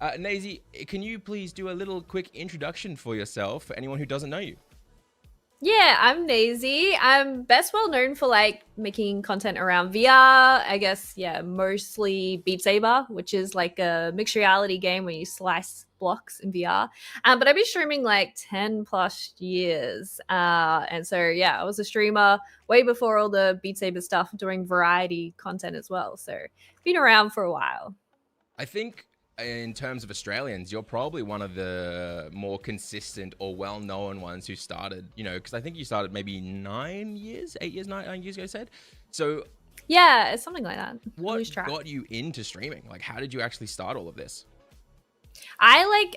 Naysy, can you please do a little quick introduction for yourself for anyone who doesn't know you? Yeah, I'm Naysy. I'm best well known for like making content around VR. I guess, yeah, mostly Beat Saber, which is like a mixed reality game where you slice blocks in VR. But I've been streaming like 10 plus years. And so, yeah, I was a streamer way before all the Beat Saber stuff, doing variety content as well. So, been around for a while. I think in terms of Australians, you're probably one of the more consistent or well-known ones who started, because I think you started maybe 9 years, 8 years, 9 years ago, you said. So Yeah, it's something like that. I lose what track. got you into streaming? Like, how did you actually start all of this? I like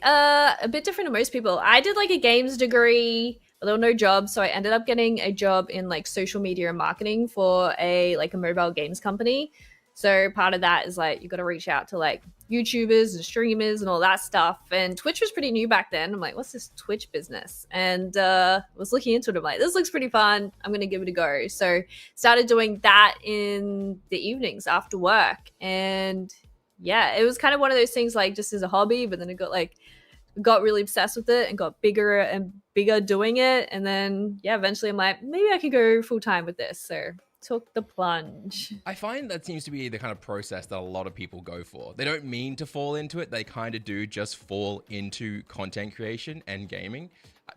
a bit different to most people. I did like a games degree, but there were no jobs, so I ended up getting a job in like social media and marketing for a mobile games company. So part of that is like you got to reach out to like YouTubers and streamers and all that stuff. And Twitch was pretty new back then. I'm like, what's this Twitch business? And was looking into it. I'm like, this looks pretty fun. I'm gonna give it a go. So started doing that in the evenings after work, and yeah, it was kind of one of those things like just as a hobby, but then it got really obsessed with it and got bigger and bigger doing it. And then yeah, eventually I'm like, maybe I could go full time with this. So took the plunge. I find that seems to be the kind of process that a lot of people go for. They don't mean to fall into it. They kind of do just fall into content creation and gaming.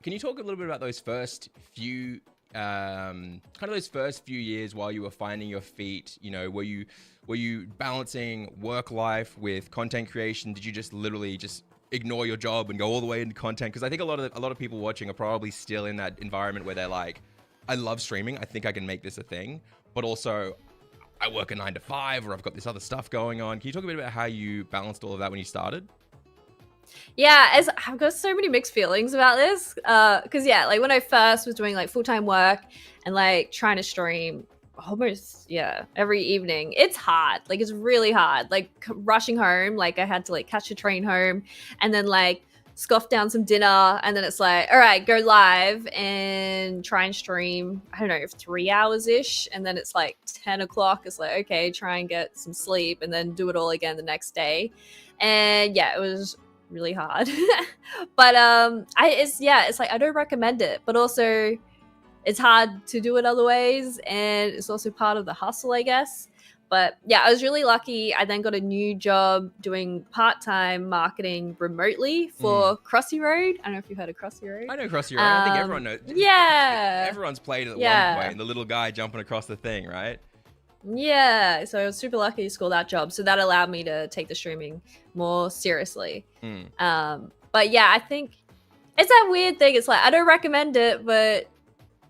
Can you talk a little bit about those first few, kind of those first few years while you were finding your feet? Were you balancing work life with content creation? Did you just literally just ignore your job and go all the way into content? Because I think a lot of people watching are probably still in that environment where they're like, I love streaming. I think I can make this a thing, but also I work a 9 to 5, or I've got this other stuff going on. Can you talk a bit about how you balanced all of that when you started? Yeah, as I've got so many mixed feelings about this. Cause yeah, like when I first was doing like full-time work and like trying to stream almost every evening, it's hard. Like it's really hard. Like rushing home, like I had to like catch a train home and then like scoff down some dinner, and then it's like, all right, go live and try and stream, I don't know, 3 hours ish, and then it's like 10 o'clock, it's like, okay, try and get some sleep and then do it all again the next day. And yeah, it was really hard. But it's like I don't recommend it, but also it's hard to do it other ways, and it's also part of the hustle, I guess. But yeah, I was really lucky. I then got a new job doing part-time marketing remotely Mm. for Crossy Road. I don't know if you've heard of Crossy Road. I know Crossy Road. I think everyone knows. Yeah, Everyone's played it at one yeah, point. The little guy jumping across the thing, right? yeah. So I was super lucky to score that job. So that allowed me to take the streaming more seriously. Mm. But yeah, I think it's that weird thing. It's like I don't recommend it, but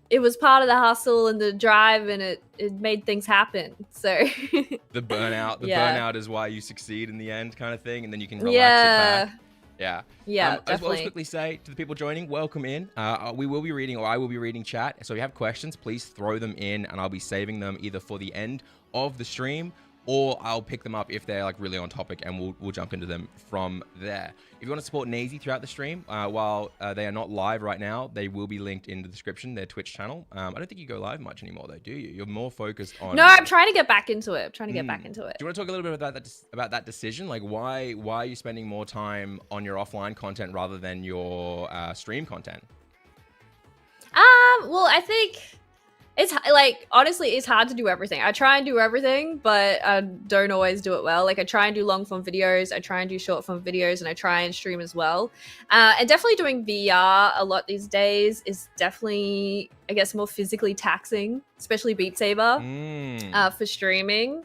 it was part of the hustle and the drive, and it made things happen. So The yeah, burnout is why you succeed in the end, kind of thing, and then you can relax it yeah, back. Yeah. yeah, As well as definitely. quickly say to the people joining, welcome in. We will be reading, or I will be reading chat. So if you have questions, please throw them in, and I'll be saving them either for the end of the stream, or I'll pick them up if they're like really on topic, and we'll jump into them from there. If you want to support Naysy throughout the stream, while they are not live right now, they will be linked in the description, their Twitch channel. I don't think you go live much anymore, though, do you? You're more focused No, on. I'm trying to get back into it. I'm trying to get back into it. Do you want to talk a little bit about that decision? Like, why are you spending more time on your offline content rather than your stream content? Well, I think it's like honestly, it's hard to do everything. I try and do everything, but I don't always do it well. Like I try and do long form videos, I try and do short form videos, and I try and stream as well. And definitely doing VR a lot these days is definitely, I guess, more physically taxing, especially Beat Saber Mm. for streaming.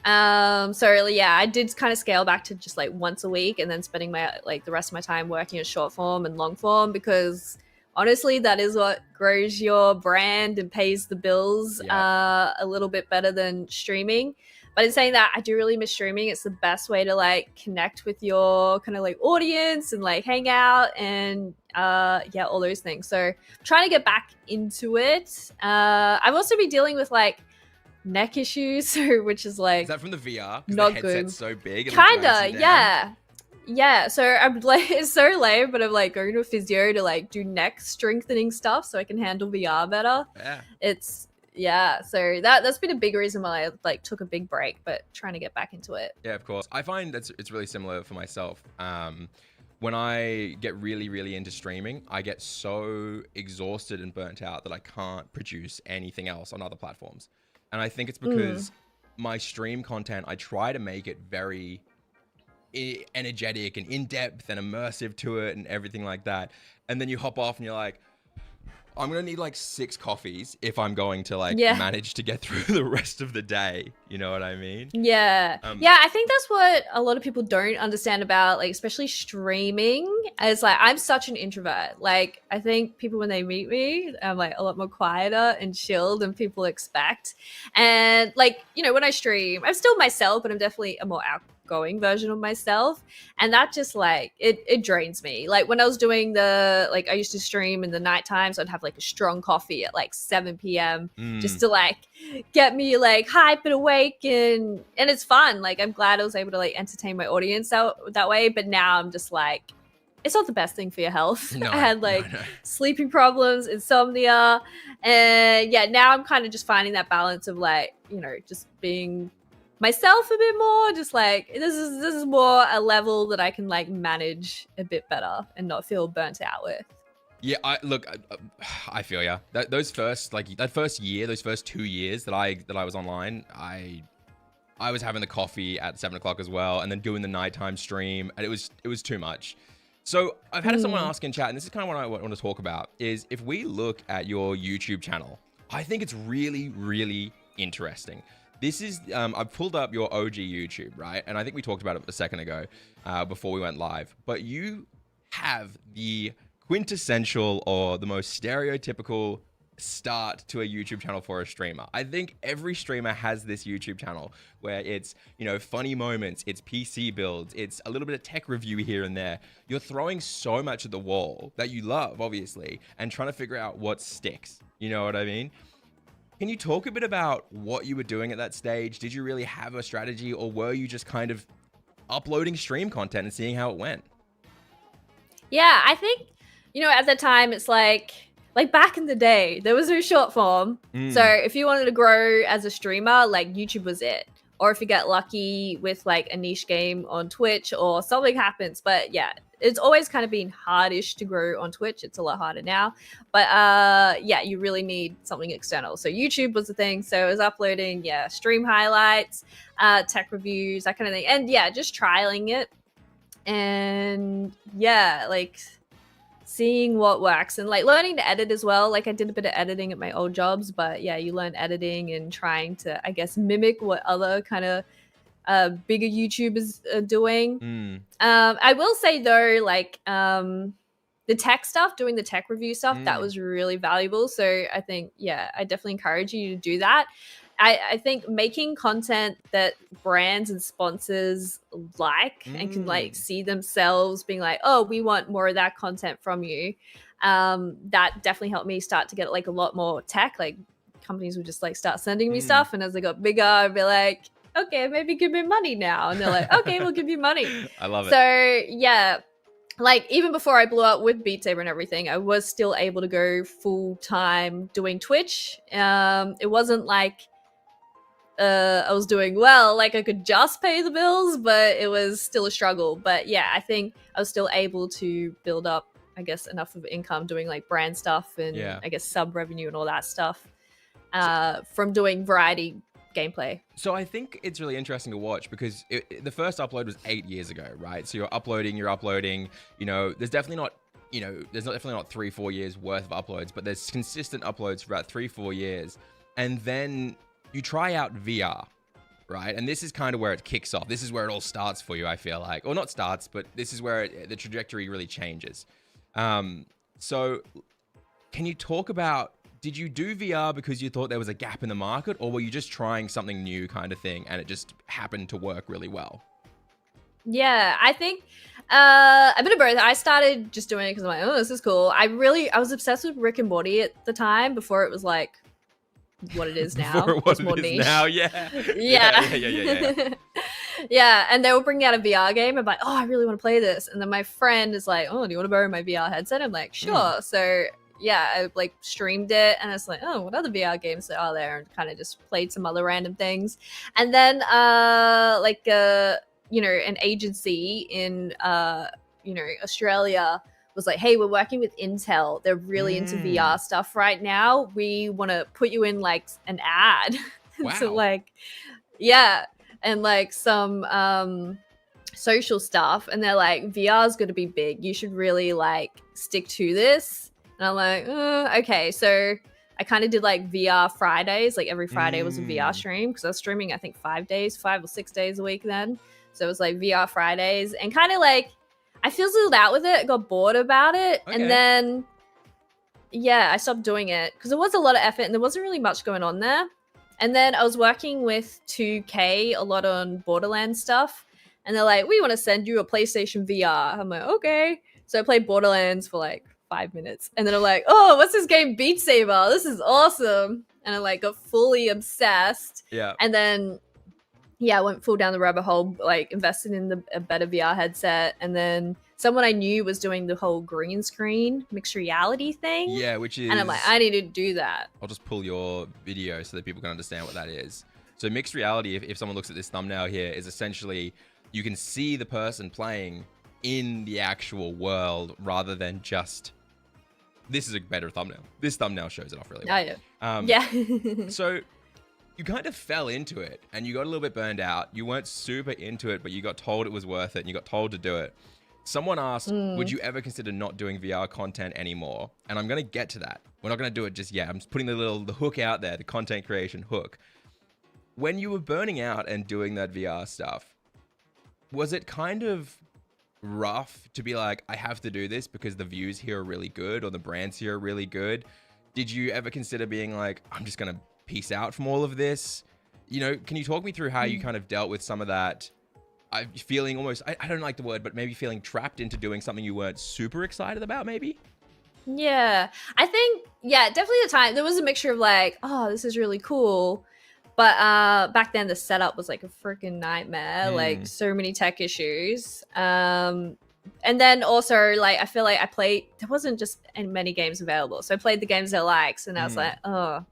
So yeah, I did kind of scale back to just like once a week, and then spending my like the rest of my time working in short form and long form, because honestly that is what grows your brand and pays the bills Yeah. a little bit better than streaming. But in saying that, I do really miss streaming. It's the best way to like connect with your kind of like audience and like hang out and yeah, all those things. So I'm trying to get back into it. I've also been dealing with like neck issues, which is Is like that from the VR? Because the not headset's good. so big and it drags you Kinda, down. yeah. Yeah, so I'm like, it's so lame, but I'm like going to a physio to like do neck strengthening stuff so I can handle VR better. Yeah. It's Yeah, so that's been a big reason why I like took a big break, but trying to get back into it. Yeah, of course. I find it's really similar for myself. When I get really, really into streaming, I get so exhausted and burnt out that I can't produce anything else on other platforms. And I think it's because my stream content, I try to make it very energetic and in-depth and immersive to it and everything like that. And then you hop off and you're like, I'm going to need like 6 coffees if I'm going to like manage to get through the rest of the day. You know what I mean? Yeah. Yeah, I think that's what a lot of people don't understand about like especially streaming. Is like I'm such an introvert. Like I think people when they meet me, I'm like a lot more quieter and chill than people expect. And like, you know, when I stream, I'm still myself, but I'm definitely a more outgoing version of myself, and that just like it drains me. Like when I was doing I used to stream in the night times, so I'd have like a strong coffee at like 7 p.m. just to like get me like hype and awake, and it's fun. Like I'm glad I was able to like entertain my audience that way, but now I'm just like it's not the best thing for your health. I had like sleeping problems, insomnia, and yeah, now I'm kind of just finding that balance of like, you know, just being myself a bit more, just like this is more a level that I can like manage a bit better and not feel burnt out with. Yeah, I feel ya. Those first that first year, those first 2 years that I was online, I was having the coffee at 7 o'clock as well, and then doing the nighttime stream, and it was too much. So I've had someone ask in chat, and this is kind of what I want to talk about, is if we look at your YouTube channel, I think it's really, really interesting. This is, I've pulled up your OG YouTube, right? And I think we talked about it a second ago before we went live. But you have the quintessential or the most stereotypical start to a YouTube channel for a streamer. I think every streamer has this YouTube channel where it's, you know, funny moments, it's PC builds, it's a little bit of tech review here and there. You're throwing so much at the wall that you love, obviously, and trying to figure out what sticks. You know what I mean? Can you talk a bit about what you were doing at that stage? Did you really have a strategy, or were you just kind of uploading stream content and seeing how it went? Yeah, I think, you know, at the time it's like back in the day, there was no short form. So if you wanted to grow as a streamer, like YouTube was it. Or if you get lucky with like a niche game on Twitch or something happens. But yeah, it's always kind of been hardish to grow on Twitch. It's a lot harder now. But yeah, you really need something external. So YouTube was the thing. So I was uploading, stream highlights, tech reviews, that kind of thing. And yeah, just trialing it. And yeah, like seeing what works and like learning to edit as well. Like I did a bit of editing at my old jobs, but yeah, you learn editing and trying to, I guess, mimic what other kind of bigger YouTubers are doing. I will say though, like the tech stuff, doing the tech review stuff, that was really valuable. So I think, yeah, I definitely encourage you to do that. I think making content that brands and sponsors like and can like see themselves being like, oh, we want more of that content from you. That definitely helped me start to get like a lot more tech. Like companies would just like start sending me stuff, and as I got bigger, I'd be like, okay, maybe give me money now. And they're like, okay, we'll give you money. I love it. So yeah, like even before I blew up with Beat Saber and everything, I was still able to go full time doing Twitch. It wasn't like I was doing well, like I could just pay the bills, but it was still a struggle. But yeah, I think I was still able to build up, I guess, enough of income doing like brand stuff and I guess sub revenue and all that stuff from doing variety gameplay. So I think it's really interesting to watch because the first upload was 8 years ago, right? So you're uploading, you know, there's definitely not, you know, there's definitely not 3-4 years worth of uploads, but there's consistent uploads for about 3-4 years. And then you try out VR, right? And this is kind of where it kicks off. This is where it all starts for you, I feel like. Or not starts, but this is where the trajectory really changes. So can you talk about, did you do VR because you thought there was a gap in the market, or were you just trying something new kind of thing and it just happened to work really well? Yeah, I think a bit of both. I started just doing it because I'm like, oh, this is cool. I was obsessed with Rick and Morty at the time before it was like what it is now. What it is now, yeah. Yeah, and they were bringing out a VR game. I'm like, oh, I really want to play this. And then my friend is like, oh, do you want to borrow my VR headset? I'm like, sure. So I like streamed it, and it's like, oh, what other VR games are there, and kind of just played some other random things. And then an agency in Australia was like, hey, we're working with Intel, they're really into VR stuff right now, we want to put you in like an ad. Wow. So like and like some social stuff, and they're like, VR is going to be big, you should really like stick to this. And I'm like, okay. So I kind of did like VR Fridays, like every Friday was a VR stream, because I was streaming I think 5 or 6 days a week then. So it was like VR Fridays, and kind of like I fizzled out with it, got bored about it. Okay. And then I stopped doing it because it was a lot of effort and there wasn't really much going on there. And then I was working with 2K a lot on Borderlands stuff, and they're like, we want to send you a PlayStation VR. I'm like, okay. So I played Borderlands for like 5 minutes, and then I'm like, oh, what's this game? Beat Saber. This is awesome. And I like got fully obsessed. Yeah. And then I went full down the rabbit hole, like invested in a better VR headset. And then someone I knew was doing the whole green screen mixed reality thing. Yeah, which is... And I'm like, I need to do that. I'll just pull your video so that people can understand what that is. So mixed reality, if someone looks at this thumbnail here, is essentially you can see the person playing in the actual world rather than just... This is a better thumbnail. This thumbnail shows it off really well. Yeah. So you kind of fell into it and you got a little bit burned out. You weren't super into it, but you got told it was worth it and you got told to do it. Someone asked, would you ever consider not doing VR content anymore? And I'm going to get to that. We're not going to do it just yet. I'm just putting the hook out there, the content creation hook. When you were burning out and doing that VR stuff, was it kind of rough to be like, I have to do this because the views here are really good or the brands here are really good? Did you ever consider being like, I'm just going to peace out from all of this? You know, can you talk me through how you kind of dealt with some of that? I'm feeling almost, I don't like the word, but maybe feeling trapped into doing something you weren't super excited about, maybe? Yeah, I think, definitely the time. There was a mixture of like, oh, this is really cool. But back then the setup was like a freaking nightmare, like so many tech issues. And then also like, I feel like there wasn't just many games available. So I played the games I liked, and I was like, oh,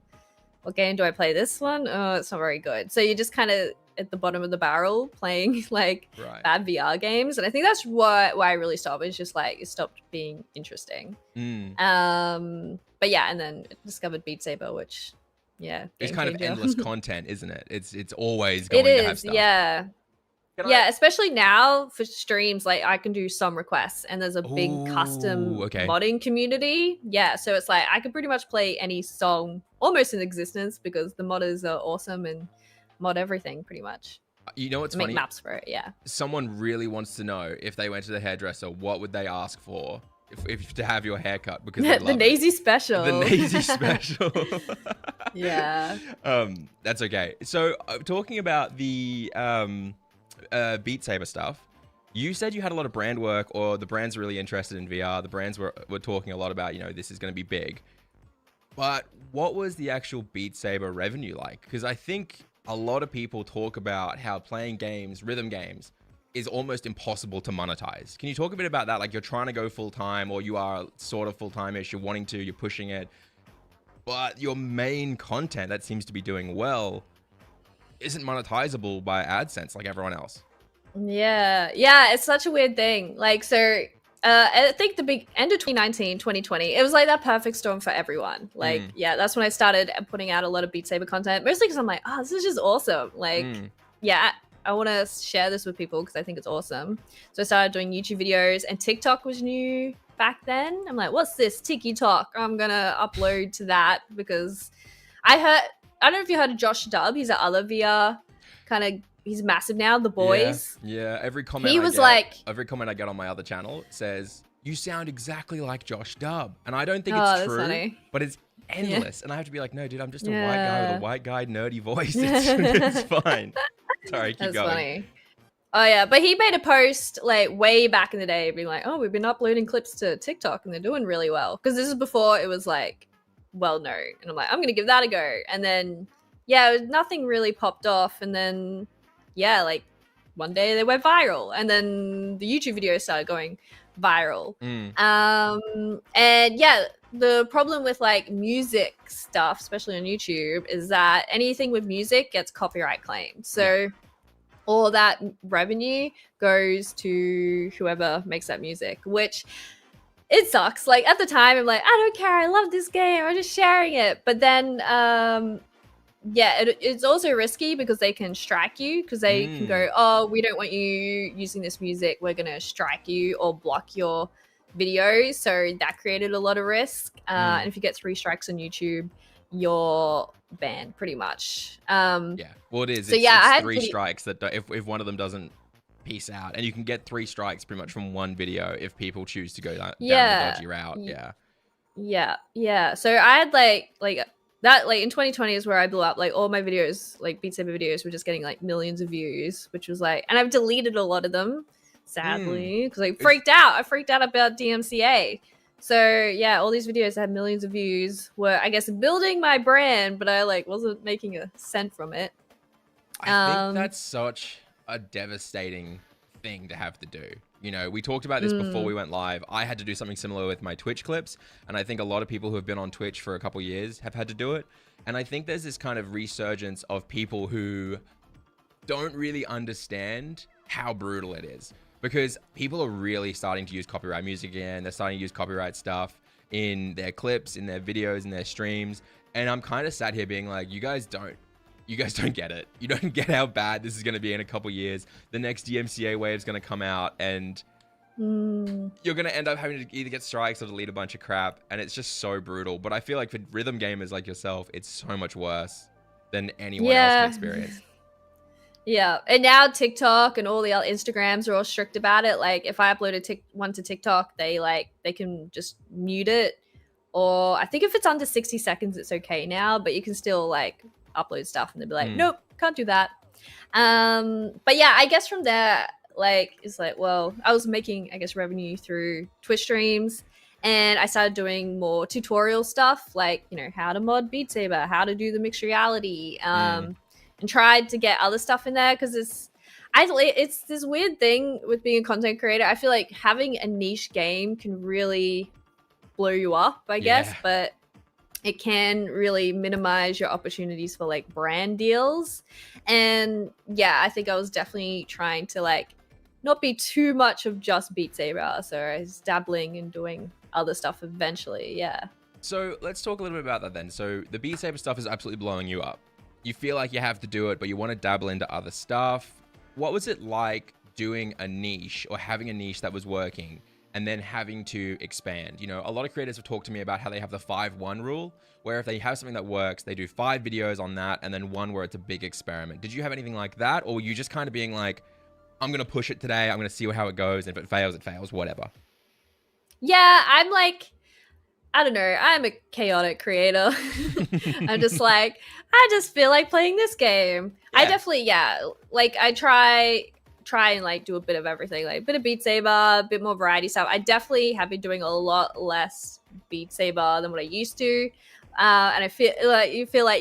what game do I play? This one? Oh, it's not very good. So you just kind of at the bottom of the barrel playing like bad VR games. And I think that's why I really stopped. It's just like it stopped being interesting. But yeah, and then discovered Beat Saber, which it's kind of endless content, isn't it? It's always going to have stuff. Especially now for streams, like I can do song requests and there's a big custom modding community. Yeah, so it's like I could pretty much play any song almost in existence because the modders are awesome and mod everything pretty much. You know what's funny? Make maps for it, yeah. Someone really wants to know, if they went to the hairdresser, what would they ask for if to have your haircut? Because they love the Naysy special. The Naysy special. Yeah. That's okay. So talking about the Beat Saber stuff, you said you had a lot of brand work, or the brands are really interested in VR. The brands were talking a lot about, you know, this is going to be big. But what was the actual Beat Saber revenue like? Because I think a lot of people talk about how playing games, rhythm games, is almost impossible to monetize. Can you talk a bit about that? Like you're trying to go full time, or you are sort of full time-ish, you're wanting to, you're pushing it, but your main content that seems to be doing well isn't monetizable by AdSense like everyone else. Yeah, it's such a weird thing. Like, so I think the big end of 2019, 2020, it was like that perfect storm for everyone. Like, that's when I started putting out a lot of Beat Saber content, mostly because I'm like, oh, this is just awesome. Like, I want to share this with people because I think it's awesome. So I started doing YouTube videos, and TikTok was new back then. I'm like, what's this? TikTok. I'm going to upload to that because I don't know if you heard of Josh Dub. He's that other VR kind of, he's massive now, The Boys. Yeah. Every comment I get on my other channel says, you sound exactly like Josh Dub. And I don't think it's true, funny. But it's endless. And I have to be like, no, dude, I'm just a white guy with a white guy nerdy voice. It's fine. Sorry, keep going. Funny. Oh yeah, but he made a post like way back in the day being like, oh, we've been uploading clips to TikTok and they're doing really well. Because this is before it was like well known. And I'm like, I'm gonna give that a go. And then nothing really popped off. And then like one day they went viral, and then the YouTube videos started going viral. Mm. And yeah, the problem with like music stuff, especially on YouTube, is that anything with music gets copyright claimed. So all that revenue goes to whoever makes that music, which it sucks. Like at the time, I'm like, I don't care. I love this game. I'm just sharing it. But then, it's also risky because they can strike you, because they can go, oh, we don't want you using this music. We're going to strike you or block your videos. So that created a lot of risk. And if you get 3 strikes on YouTube, you're banned pretty much. Well, it is. So it's 3 strikes that if one of them doesn't peace out, and you can get 3 strikes pretty much from one video if people choose to go down the dodgy route. So I had like that, like in 2020 is where I blew up. Like all my videos, like Beat Saber videos, were just getting like millions of views, which was like, and I've deleted a lot of them, sadly, because I freaked out about DMCA. So yeah, all these videos that had millions of views were, I guess, building my brand, but I like wasn't making a cent from it. I think that's such a devastating thing to have to do. You know, we talked about this before we went live. I had to do something similar with my Twitch clips, and I think a lot of people who have been on Twitch for a couple years have had to do it. And I think there's this kind of resurgence of people who don't really understand how brutal it is, because people are really starting to use copyright music again. They're starting to use copyright stuff in their clips, in their videos, in their streams. And I'm kind of sat here being like, you guys don't get it. You don't get how bad this is going to be in a couple years. The next DMCA wave is going to come out, and you're going to end up having to either get strikes or delete a bunch of crap. And it's just so brutal. But I feel like for rhythm gamers like yourself, it's so much worse than anyone else can experience. Yeah, and now TikTok and all the other Instagrams are all strict about it. Like if I upload one to TikTok, they can just mute it. Or I think if it's under 60 seconds, it's okay now, but you can still like upload stuff and they'll be like, nope, can't do that. But yeah, I guess from there, like, it's like, well, I was making, I guess, revenue through Twitch streams, and I started doing more tutorial stuff, like, you know, how to mod Beat Saber, how to do the mixed reality, and tried to get other stuff in there, because it's this weird thing with being a content creator. I feel like having a niche game can really blow you up, I guess, but it can really minimize your opportunities for like brand deals. And yeah, I think I was definitely trying to like not be too much of just Beat Saber, so I was dabbling and doing other stuff eventually. So let's talk a little bit about that then. So the Beat Saber stuff is absolutely blowing you up. You feel like you have to do it, but you want to dabble into other stuff. What was it like doing a niche, or having a niche that was working, and then having to expand? You know, a lot of creators have talked to me about how they have the 5-1 rule, where if they have something that works, they do 5 videos on that, and then 1 where it's a big experiment. Did you have anything like that? Or were you just kind of being like, I'm going to push it today, I'm going to see how it goes, and if it fails, whatever? Yeah, I'm like, I don't know, I'm a chaotic creator. I'm just like, I just feel like playing this game. I definitely, like I try and like do a bit of everything, like a bit of Beat Saber, a bit more variety stuff. I definitely have been doing a lot less Beat Saber than what I used to. And I feel like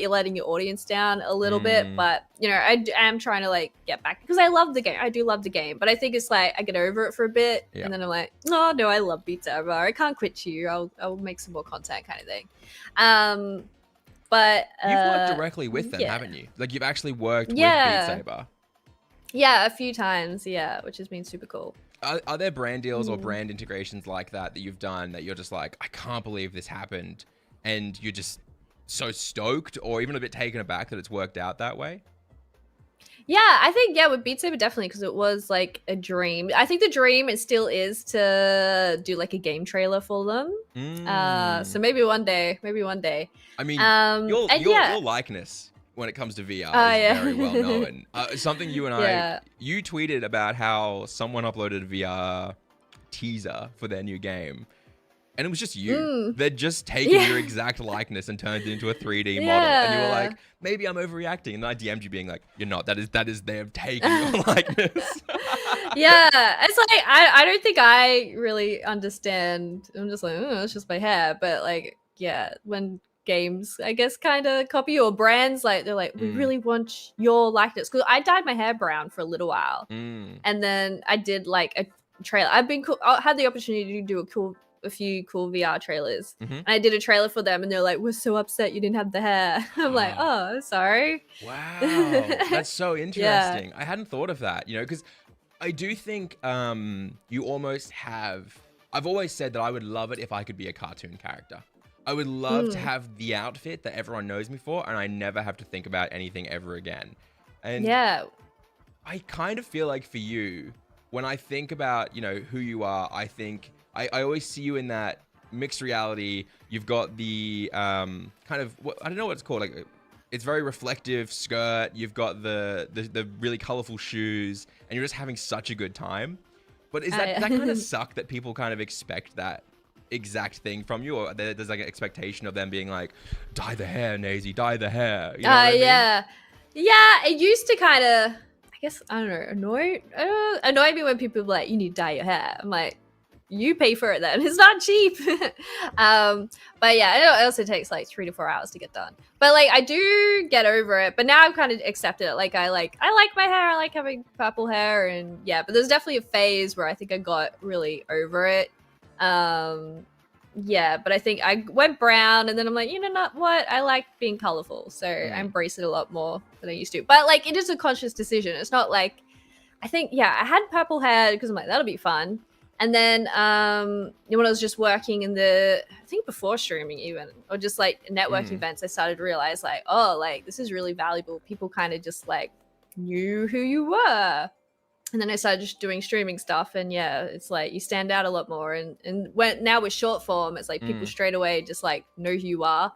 you're letting your audience down a little bit, but you know, I am trying to like get back, because I love the game. I do love the game, but I think it's like I get over it for a bit, and then I'm like, oh no, I love Beat Saber. I can't quit you. I'll make some more content, kind of thing. But you've worked directly with them, haven't you? Like you've actually worked with Beat Saber. Yeah, a few times, which has been super cool. Are there brand deals or brand integrations like that you've done that you're just like, I can't believe this happened, and you're just so stoked, or even a bit taken aback that it's worked out that way? Yeah, I think, with Beat Saber, definitely, because it was like a dream. I think the dream, it still is to do like a game trailer for them. So maybe one day. I mean, your likeness when it comes to VR is very well known. Something you and I, you tweeted about how someone uploaded a VR teaser for their new game, and it was just you. They'd just taken your exact likeness and turned it into a 3D model, and you were like, maybe I'm overreacting, and I DM'd you being like, you're not. That is they have taken your likeness. It's like I don't think I really understand. I'm just like, oh, it's just my hair, but like, when games, I guess, kind of copy, or brands like they're like, we Mm, really want your likeness. Because I dyed my hair brown for a little while, mm. and then I did like a trailer. I had the opportunity to do a few cool VR trailers, Mm-hmm. and I did a trailer for them, and they're like, we're so upset you didn't have the hair. I'm like, oh, sorry. Wow, that's so Yeah. interesting. I hadn't thought of that, because I do think you almost have. I've always said that I would love it if I could be a cartoon character. I would love to Mm. have the outfit that everyone knows me for, and I never have to think about anything ever again. And Yeah. I kind of feel like for you, when I think about, who you are, I think I always see you in that mixed reality. You've got the kind of, I don't know what it's called. Like, it's very reflective skirt. You've got the really colorful shoes, and you're just having such a good time. But does that kind of suck that people kind of expect that exact thing from you, or there's like an expectation of them being like, dye the hair, Naysy, dye the hair. You know what I mean? Yeah, it used to kind of, I guess, I don't know, annoy me when people are like, you need to dye your hair. I'm like, you pay for it then. It's not cheap. But yeah, I know it also takes like 3 to 4 hours to get done. But like, I do get over it. But now I've kind of accepted it. Like, I like my hair. I like having purple hair, and yeah. But there's definitely a phase where I think I got really over it. Yeah, but I think I went brown, and then I'm like, you know, not what, I like being colorful, so I embrace it a lot more than I used to. But like, it is a conscious decision. It's not like, I think, yeah, I had purple hair because I'm like, that'll be fun. And then when I was just working in I think before streaming even, or just like networking events, I started to realize like, oh, like this is really valuable. People kind of just like knew who you were. And then I started just doing streaming stuff, and yeah, it's like you stand out a lot more. And now with short form, it's like people straight away just like know who you are.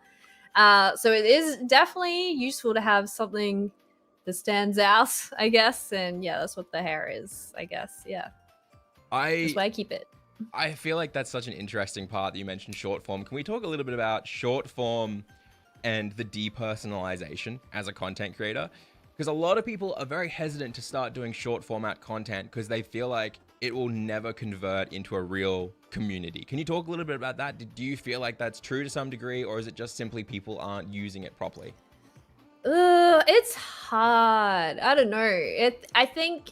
So it is definitely useful to have something that stands out, I guess. And yeah, that's what the hair is, I guess. Yeah, that's why I keep it. I feel like that's such an interesting part that you mentioned short form. Can we talk a little bit about short form and the depersonalization as a content creator? Because a lot of people are very hesitant to start doing short format content because they feel like it will never convert into a real community. Can you talk a little bit about that? Do you feel like that's true to some degree, or is it just simply people aren't using it properly? It's hard. I don't know. I think,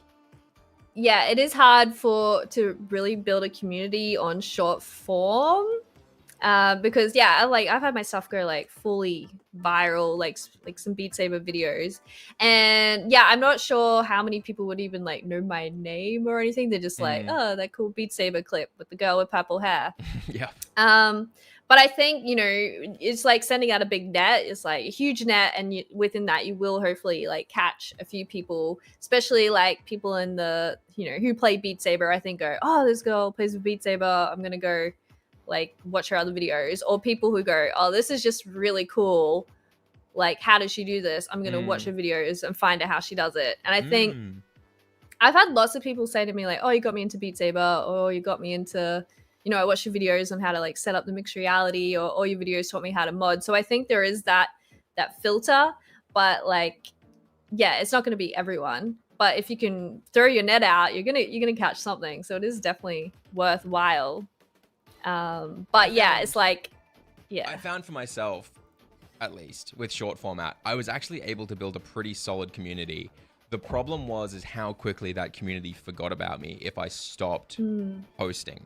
yeah, it is hard to really build a community on short form. Because yeah, I've had my stuff go like fully viral, like some Beat Saber videos, and yeah, I'm not sure how many people would even like know my name or anything. They're just like, oh, that cool Beat Saber clip with the girl with purple hair. Yeah. But I think, it's like sending out a big net. It's like a huge net, and within that, you will hopefully like catch a few people, especially like people in the who play Beat Saber. I think go, oh, this girl plays with Beat Saber. I'm gonna go like watch her other videos, or people who go, oh, this is just really cool, like how does she do this, I'm gonna watch her videos and find out how she does it. And I think I've had lots of people say to me like, oh, you got me into Beat Saber, or you got me into, I watched your videos on how to like set up the mixed reality, or all your videos taught me how to mod. So I think there is that filter, but like, yeah, it's not going to be everyone. But if you can throw your net out, you're gonna catch something. So it is definitely worthwhile. But yeah, it's like, yeah. I found for myself, at least with short format, I was actually able to build a pretty solid community. The problem is how quickly that community forgot about me if I stopped posting.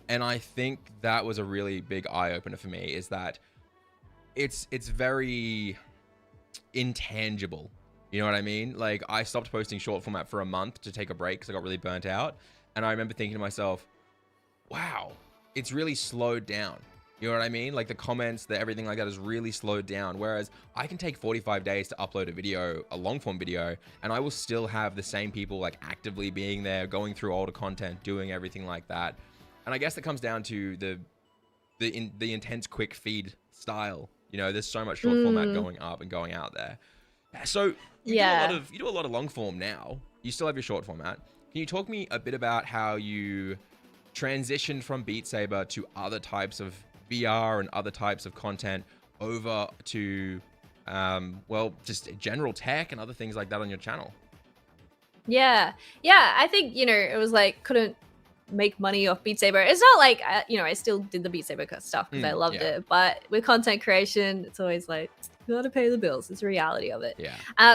And I think that was a really big eye opener for me, is that it's very intangible. You know what I mean? Like, I stopped posting short format for a month to take a break because I got really burnt out. And I remember thinking to myself, wow, it's really slowed down. You know what I mean? Like the comments, everything like that is really slowed down. Whereas I can take 45 days to upload a video, a long form video, and I will still have the same people like actively being there, going through older content, doing everything like that. And I guess that comes down to the intense quick feed style. There's so much short format going up and going out there. So you do a lot of long form now. You still have your short format. Can you talk me a bit about how you transitioned from Beat Saber to other types of VR and other types of content over to, just general tech and other things like that on your channel? Yeah. I think, it was like, couldn't make money off Beat Saber. It's not like I still did the Beat Saber stuff because I loved it, but with content creation, it's always like you gotta pay the bills. It's the reality of it.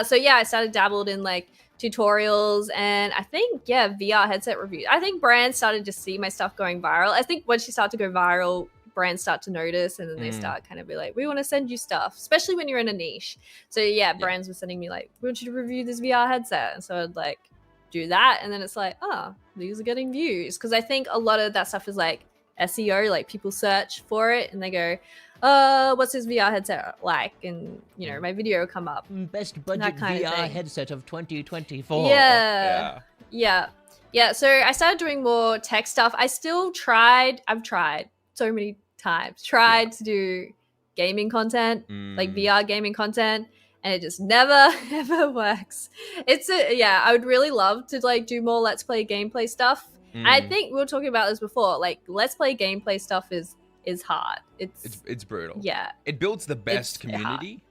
So I started dabbled in like tutorials, and I think VR headset reviews. I think brands started to see my stuff going viral. I think once you start to go viral, brands start to notice, and then they start kind of be like, we want to send you stuff, especially when you're in a niche. So brands were sending me like, we want you to review this VR headset, and so I'd like do that, and then it's like, these are getting views, because I think a lot of that stuff is like SEO, like people search for it and they go, what's this VR headset like, and my video will come up, best budget VR headset of 2024. So I started doing more tech stuff. I've tried so many times to do gaming content, like VR gaming content, and it just never ever works. I would really love to like do more let's play gameplay stuff. I think we were talking about this before, like let's play gameplay stuff is hard. It's brutal. Yeah, it builds the best community,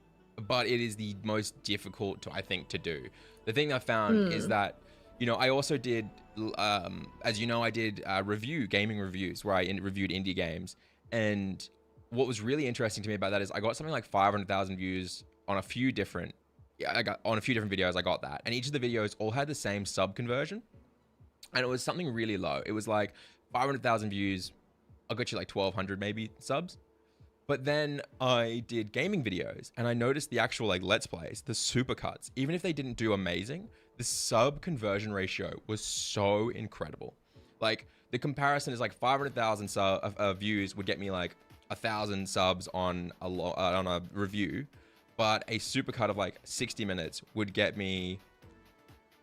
but it is the most difficult to do. The thing I found is that I also did as I did gaming reviews where I reviewed indie games, and what was really interesting to me about that is I got something like 500,000 views on a few different videos. I got that, and each of the videos all had the same sub conversion, and it was something really low. It was like 500,000 views, I got you like 1,200 maybe subs. But then I did gaming videos, and I noticed the actual like let's plays, the supercuts, even if they didn't do amazing, the sub conversion ratio was so incredible. Like the comparison is like 500,000 views would get me like 1,000 subs on a review, but a supercut of like 60 minutes would get me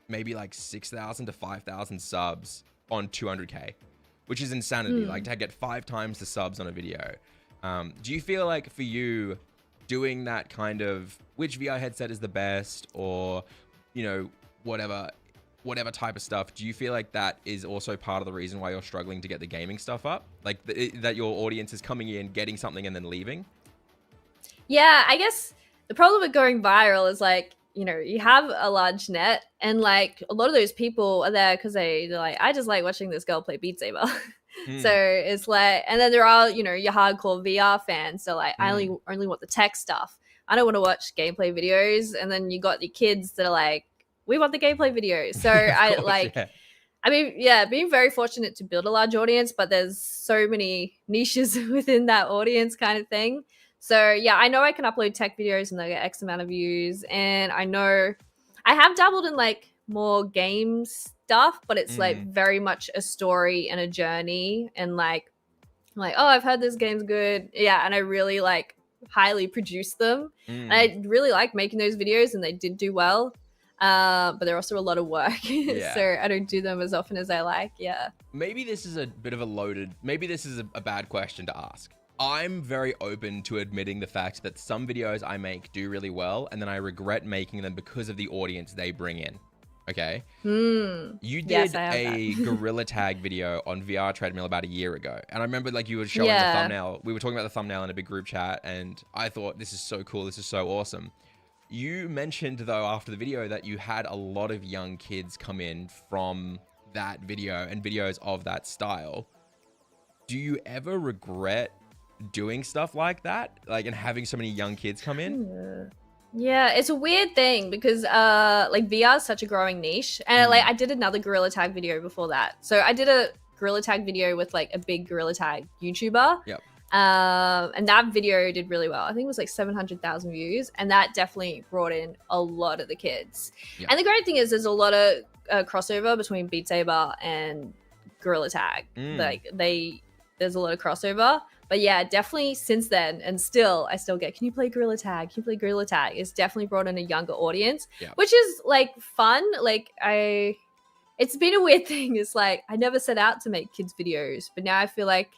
maybe like 6,000 to 5,000 subs on 200K, which is insanity. Like to get 5 times the subs on a video. Do you feel like for you doing that kind of, which VR headset is the best, or, whatever type of stuff, do you feel like that is also part of the reason why you're struggling to get the gaming stuff up? Like that your audience is coming in, getting something and then leaving? Yeah, I guess the problem with going viral is like, you have a large net, and like a lot of those people are there because they're like, I just like watching this girl play Beat Saber. So it's like, and then there are, your hardcore VR fans. So like, I only want the tech stuff. I don't want to watch gameplay videos. And then you got the kids that are like, we want the gameplay videos. So being very fortunate to build a large audience, but there's so many niches within that audience kind of thing. So I know I can upload tech videos and they'll get X amount of views. And I know I have dabbled in like more game stuff, but it's like very much a story and a journey, and like I've heard this game's good. Yeah, and I really like highly produce them. And I really like making those videos, and they did do well. But they're also a lot of work. So I don't do them as often as I like. Yeah. Maybe this is a bit of maybe this is a bad question to ask. I'm very open to admitting the fact that some videos I make do really well, and then I regret making them because of the audience they bring in. Okay. You did a gorilla tag video on VR treadmill about a year ago. And I remember like you were showing the thumbnail. We were talking about the thumbnail in a big group chat, and I thought, this is so cool. This is so awesome. You mentioned though, after the video, that you had a lot of young kids come in from that video and videos of that style. Do you ever regret doing stuff like that? Like, and having so many young kids come in? Yeah, it's a weird thing because like VR is such a growing niche, and like I did another gorilla tag video before that. So I did a gorilla tag video with like a big gorilla tag YouTuber. Yep. And that video did really well. I think it was like 700,000 views, and that definitely brought in a lot of the kids. Yep. And the great thing is there's a lot of crossover between Beat Saber and gorilla tag. Like there's a lot of crossover. But yeah, definitely since then, and I still get, can you play gorilla tag? Can you play gorilla tag? It's definitely brought in a younger audience, which is like fun. Like it's been a weird thing. It's like, I never set out to make kids videos, but now I feel like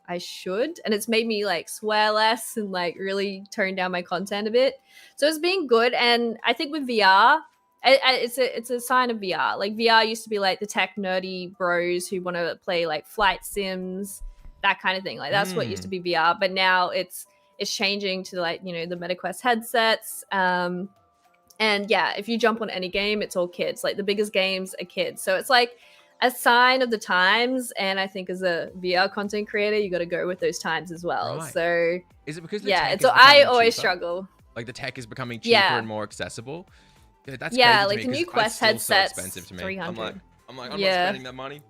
I should. And it's made me like swear less and like really tone down my content a bit. So it's been good. And I think with VR, it's a sign of VR. Like VR used to be like the tech nerdy bros who want to play like flight sims, that kind of thing. Like that's what used to be VR, but now it's changing to like, the MetaQuest headsets. And yeah, if you jump on any game, it's all kids. Like the biggest games are kids. So it's like, a sign of the times, and I think as a VR content creator, you got to go with those times as well. Right. So is it because I always struggle. Like the tech is becoming cheaper and more accessible? Yeah, that's like crazy the new Quest headset's so expensive to me. 300. I'm not spending that money.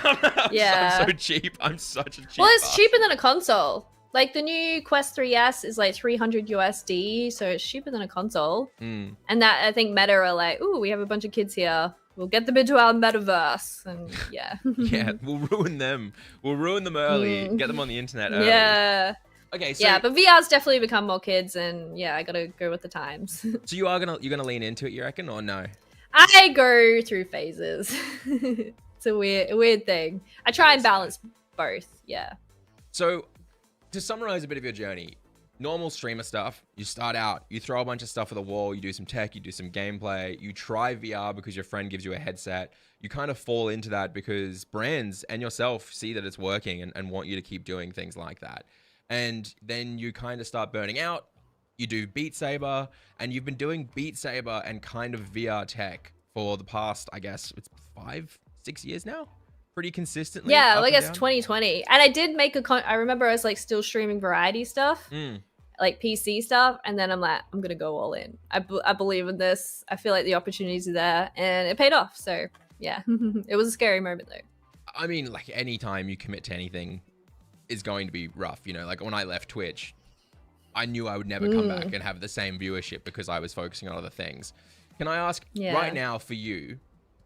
I'm so cheap. I'm such a cheap. Well, it's cheaper than a console. Like the new Quest 3S is like 300 USD, so it's cheaper than a console. And that I think Meta are like, ooh, we have a bunch of kids here. We'll get them into our metaverse, and yeah. Yeah, we'll ruin them. We'll ruin them early. Get them on the internet early. Yeah. Okay. So, yeah, but VR's definitely become more kids, and yeah, I gotta go with the times. So you're gonna lean into it, you reckon, or no? I go through phases. It's a weird thing. I try and balance both. Yeah. So, to summarize a bit of your journey, normal streamer stuff, you start out, you throw a bunch of stuff at the wall, you do some tech, you do some gameplay, you try VR because your friend gives you a headset. You kind of fall into that because brands and yourself see that it's working and want you to keep doing things like that. And then you kind of start burning out. You do Beat Saber, and you've been doing Beat Saber and kind of VR tech for the past, I guess, it's 5-6 years now? Pretty consistently. Yeah, I guess 2020. And I did make I remember I was like still streaming variety stuff, like PC stuff. And then I'm like, I'm going to go all in. I believe in this. I feel like the opportunities are there, and it paid off. So yeah, it was a scary moment though. I mean, like any time you commit to anything is going to be rough. You know, like when I left Twitch, I knew I would never come back and have the same viewership because I was focusing on other things. Can I ask right now for you,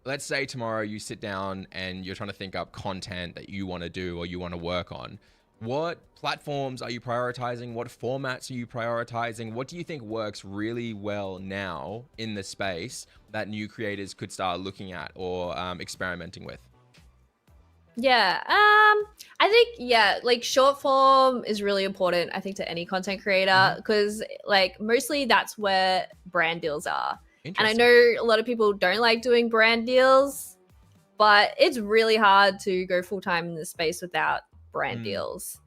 let's say tomorrow you sit down and you're trying to think up content that you want to do or you want to work on. What platforms are you prioritizing? What formats are you prioritizing? What do you think works really well now in the space that new creators could start looking at or experimenting with? Yeah, I think, like short form is really important, I think, to any content creator, because like mostly that's where brand deals are. And I know a lot of people don't like doing brand deals, but it's really hard to go full time in this space without brand deals.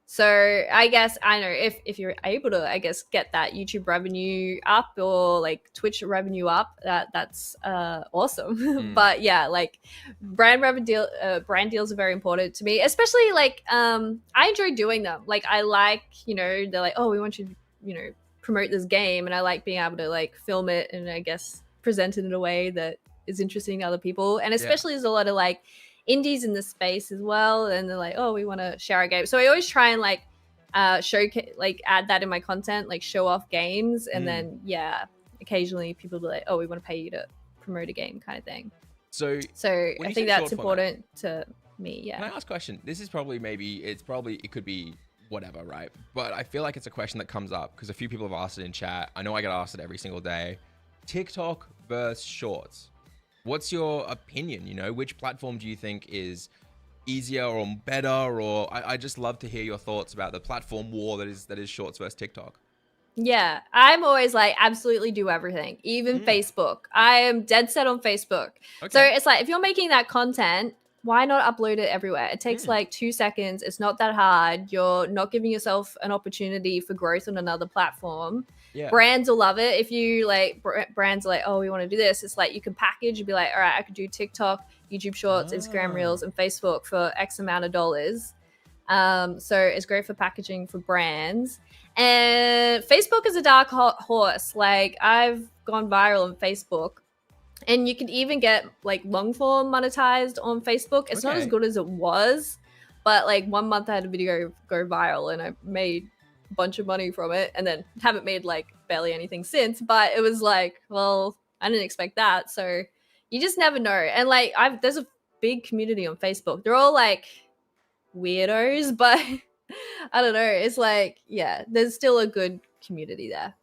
So I guess, I know if you're able to, I guess, get that YouTube revenue up or like Twitch revenue up, that's awesome. But yeah, like brand deals are very important to me, especially like I enjoy doing them. Like I like, they're like, oh, we want you to, promote this game, and I like being able to like film it and I guess present it in a way that is interesting to other people. And especially there's a lot of like indies in the space as well, and they're like, oh, we want to share our game. So I always try and like showcase, like add that in my content, like show off games, and then occasionally people be like, oh, we want to pay you to promote a game, kind of thing. So I think that's important to me. Yeah. Can I ask a question? This is probably it could be whatever, right? But I feel like it's a question that comes up because a few people have asked it in chat. I know I get asked it every single day. TikTok versus Shorts. What's your opinion? Which platform do you think is easier or better? Or I just love to hear your thoughts about the platform war that is Shorts versus TikTok. Yeah, I'm always like, absolutely do everything, even Facebook. I am dead set on Facebook. Okay. So it's like, if you're making that content, why not upload it everywhere? It takes like 2 seconds. It's not that hard. You're not giving yourself an opportunity for growth on another platform. Yeah. Brands will love it. If you like, brands are like, oh, we want to do this. It's like you can package and be like, all right, I could do TikTok, YouTube Shorts, Instagram Reels, and Facebook for X amount of dollars. So it's great for packaging for brands. And Facebook is a dark horse. Like I've gone viral on Facebook. And you can even get like long form monetized on Facebook. It's not as good as it was, but like 1 month I had a video go viral and I made a bunch of money from it, and then haven't made like barely anything since. But it was like, well, I didn't expect that. So you just never know. And like there's a big community on Facebook. They're all like weirdos, but I don't know. It's like, yeah, there's still a good community there.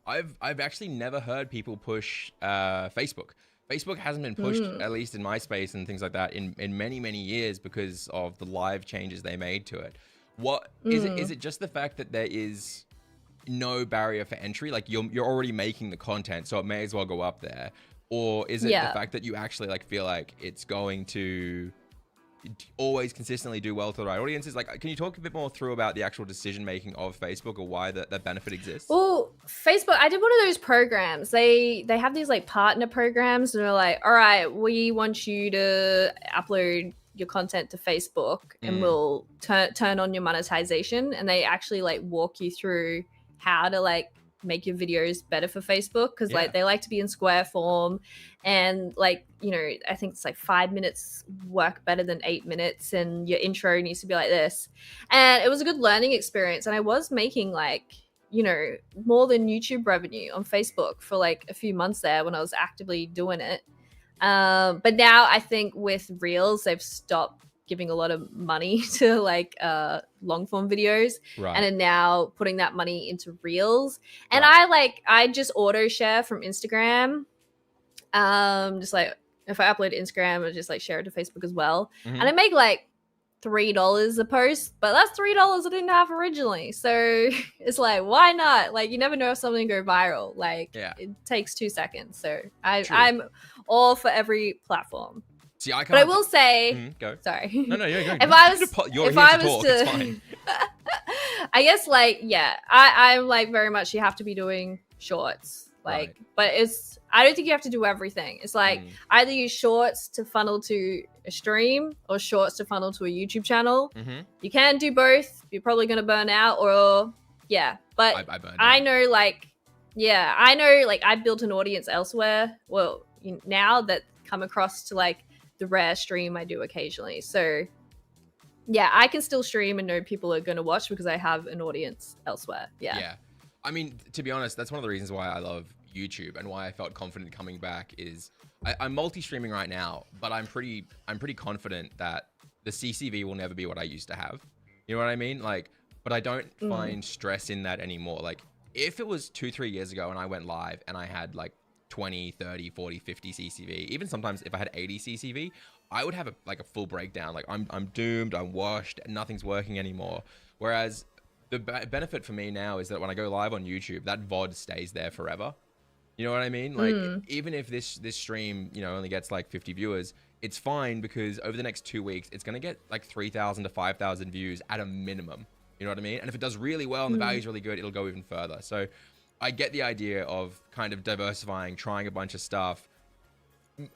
I've actually never heard people push Facebook. Facebook hasn't been pushed, at least in my space and things like that, in many, many years because of the live changes they made to it. What is it? Is it just the fact that there is no barrier for entry? Like you're already making the content, so it may as well go up there. Or is it the fact that you actually like feel like it's going to always consistently do well to the right audiences? Like, can you talk a bit more through about the actual decision making of Facebook or why that benefit exists? Well, Facebook, I did one of those programs. They have these like partner programs, and they're like, all right, we want you to upload your content to Facebook, and we'll turn on your monetization. And they actually like walk you through how to like make your videos better for Facebook, because like they like to be in square form, and like, you know, I think it's like 5 minutes work better than 8 minutes, and your intro needs to be like this. And it was a good learning experience, and I was making like, you know, more than YouTube revenue on Facebook for like a few months there when I was actively doing it. But now I think with Reels, they've stopped giving a lot of money to like long form videos, and are now putting that money into Reels. And I just auto share from Instagram. Just like if I upload to Instagram, I just like share it to Facebook as well. And I make like $3 a post, but that's $3 I didn't have originally. So it's like, why not? Like, you never know if something go viral. Like, it takes 2 seconds. So I'm all for every platform. See, I can't. But I will say, go. Sorry. No, you're going. If I was to, it's fine. I guess like, I'm like very much, you have to be doing shorts. Like, but I don't think you have to do everything. It's like either use shorts to funnel to a stream or shorts to funnel to a YouTube channel. You can do both. You're probably going to burn out, or but I know like, I built an audience elsewhere. Well, now that come across to like the rare stream I do occasionally. So I can still stream and know people are going to watch because I have an audience elsewhere. Yeah. I mean, to be honest, that's one of the reasons why I love YouTube and why I felt confident coming back is I'm multi-streaming right now, but I'm pretty confident that the CCV will never be what I used to have. You know what I mean? Like, but I don't find stress in that anymore. Like, if it was 2-3 years ago and I went live and I had like 20, 30, 40, 50 CCV, even sometimes if I had 80 CCV, I would have a full breakdown. Like, I'm doomed, I'm washed, nothing's working anymore. Whereas the benefit for me now is that when I go live on YouTube, that VOD stays there forever. You know what I mean? Like, even if this stream, you know, only gets like 50 viewers, it's fine because over the next 2 weeks, it's going to get like 3,000 to 5,000 views at a minimum. You know what I mean? And if it does really well and the value is really good, it'll go even further. So I get the idea of kind of diversifying, trying a bunch of stuff,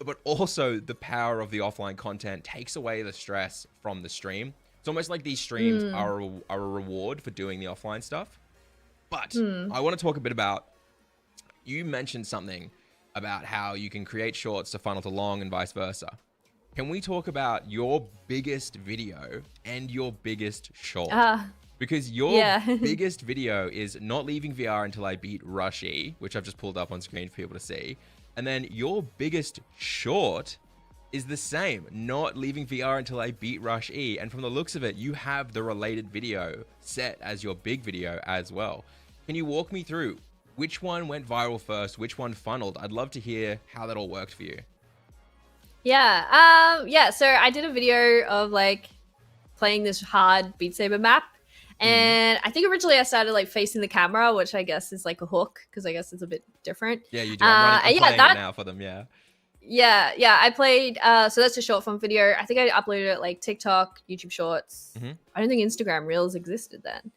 but also the power of the offline content takes away the stress from the stream. It's almost like these streams are a reward for doing the offline stuff. But I want to talk a bit about, you mentioned something about how you can create shorts to funnel to long and vice versa. Can we talk about your biggest video and your biggest short? Because your biggest video is not leaving VR until I beat Rush E, which I've just pulled up on screen for people to see. And then your biggest short is the same, not leaving VR until I beat Rush E. And from the looks of it, you have the related video set as your big video as well. Can you walk me through which one went viral first, which one funneled? I'd love to hear how that all worked for you. So I did a video of like playing this hard Beat Saber map. And I think originally I started like facing the camera, which I guess is like a hook because I guess it's a bit different. Yeah, you do. I'm playing it now for them, I played, so that's a short form video. I think I uploaded it like TikTok, YouTube Shorts. I don't think Instagram Reels existed then.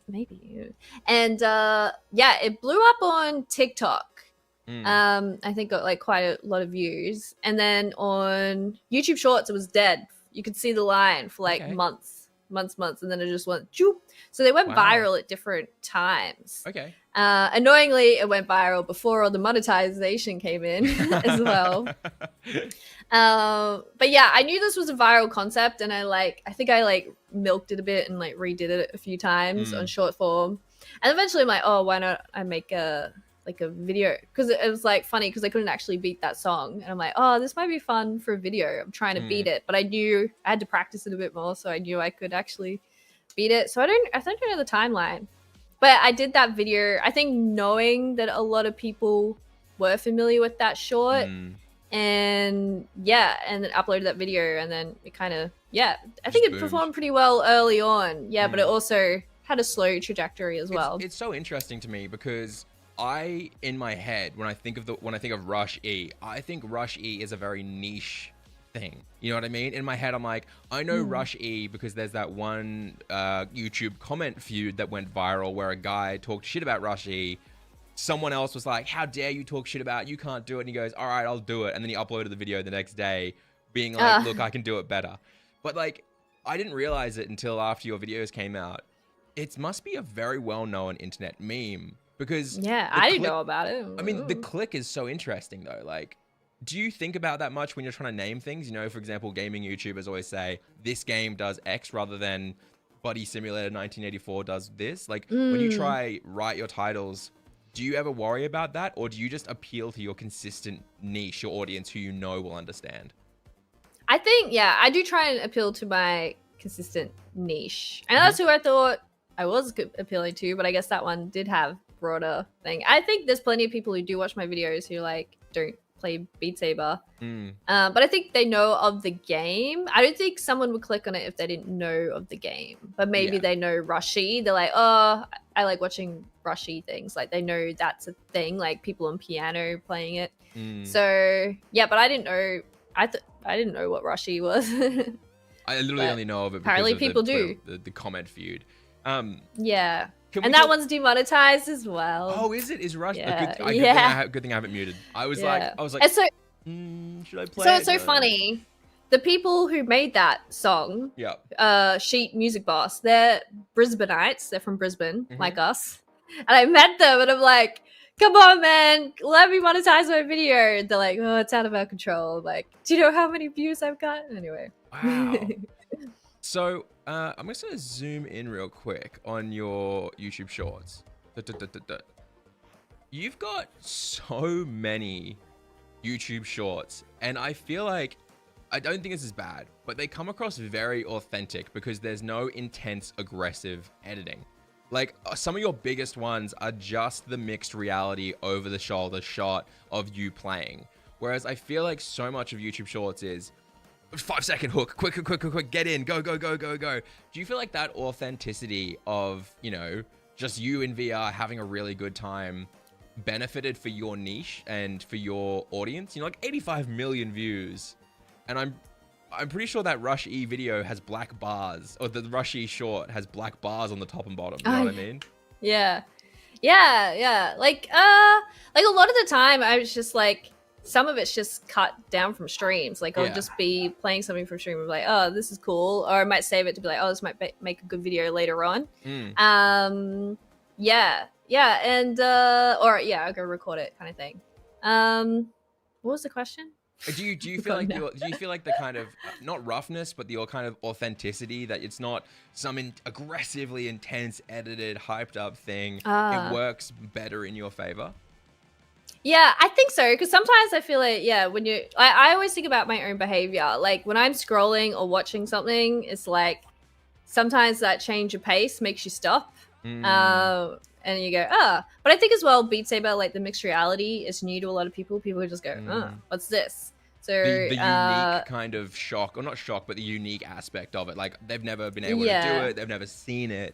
Maybe. And it blew up on TikTok. I think got like quite a lot of views. And then on YouTube Shorts, it was dead. You could see the line for like months, and then it just went choop. So they went viral at different times. Annoyingly, it went viral before all the monetization came in as well. But yeah, I knew this was a viral concept, and I think I milked it a bit and like redid it a few times on short form. And eventually I'm like, oh, why not I make a video, because it was like funny because I couldn't actually beat that song, and I'm like, oh, this might be fun for a video. I'm trying to beat it, but I knew I had to practice it a bit more, so I knew I could actually beat it. So I don't know the timeline, but I did that video, I think knowing that a lot of people were familiar with that short, and then uploaded that video, and then it kind of I think it performed pretty well early on, but it also had a slow trajectory as well. It's so interesting to me because in my head, when I think of Rush E, I think Rush E is a very niche thing. You know what I mean? In my head, I'm like, I know Rush E because there's that one YouTube comment feud that went viral where a guy talked shit about Rush E. Someone else was like, how dare you talk shit about it? You can't do it. And he goes, all right, I'll do it. And then he uploaded the video the next day being like, look, I can do it better. But like, I didn't realize it until after your videos came out. It must be a very well-known internet meme because... Yeah, I didn't know about it. I mean, the click is so interesting though. Like, do you think about that much when you're trying to name things? You know, for example, gaming YouTubers always say, this game does X rather than Buddy Simulator 1984 does this. Like, when you try write your titles, do you ever worry about that? Or do you just appeal to your consistent niche, your audience who you know will understand? I think, yeah, I do try and appeal to my consistent niche. And that's who I thought I was appealing to, but I guess that one did have broader thing. I think there's plenty of people who do watch my videos who like don't play Beat Saber. But I think they know of the game. I don't think someone would click on it if they didn't know of the game. But maybe they know Rushy. They're like, oh, I like watching Rushy things. Like they know that's a thing, like people on piano playing it. So yeah, but I didn't know. I didn't know what Rushy was. I literally only know of it because apparently of people do. The comment feud. Yeah. And that one's demonetized as well. Oh, is it? Is Rush? Yeah. Good thing I haven't muted. I was and like, so, should I play so it? it's so funny. The people who made that song, Sheet Music Boss, they're Brisbaneites. They're from Brisbane, like us. And I met them and I'm like, come on, man, let me monetize my video. And they're like, oh, it's out of our control. I'm like, do you know how many views I've got? Anyway. Wow. So I'm just going to zoom in real quick on your YouTube shorts. You've got so many YouTube shorts, and I feel like, I don't think this is bad, but they come across very authentic because there's no intense, aggressive editing. Like, some of your biggest ones are just the mixed reality over-the-shoulder shot of you playing. Whereas I feel like so much of YouTube Shorts is 5-second hook, quick, get in, go. Do you feel like that authenticity of, you know, just you in VR having a really good time benefited for your niche and for your audience? You know, like 85 million views. And I'm pretty sure that Rush E video has black bars, or the Rush E short has black bars on the top and bottom. You know what I mean? Yeah. Like a lot of the time I was just like, some of it's just cut down from streams. Like I'll just be playing something from stream and be like, oh, this is cool. Or I might save it to be like, oh, this might make a good video later on. And I'll go record it kind of thing. What was the question? Do you feel like the kind of not roughness, but your kind of authenticity, that it's not some aggressively intense, edited, hyped up thing? It works better in your favor. Yeah, I think so. Because sometimes I feel like, when I always think about my own behavior. Like when I'm scrolling or watching something, it's like sometimes that change of pace makes you stop. And you go, But I think as well, Beat Saber, like the mixed reality is new to a lot of people. People just go, what's this? So the unique kind of shock, or not shock, but the unique aspect of it. Like they've never been able to do it. They've never seen it.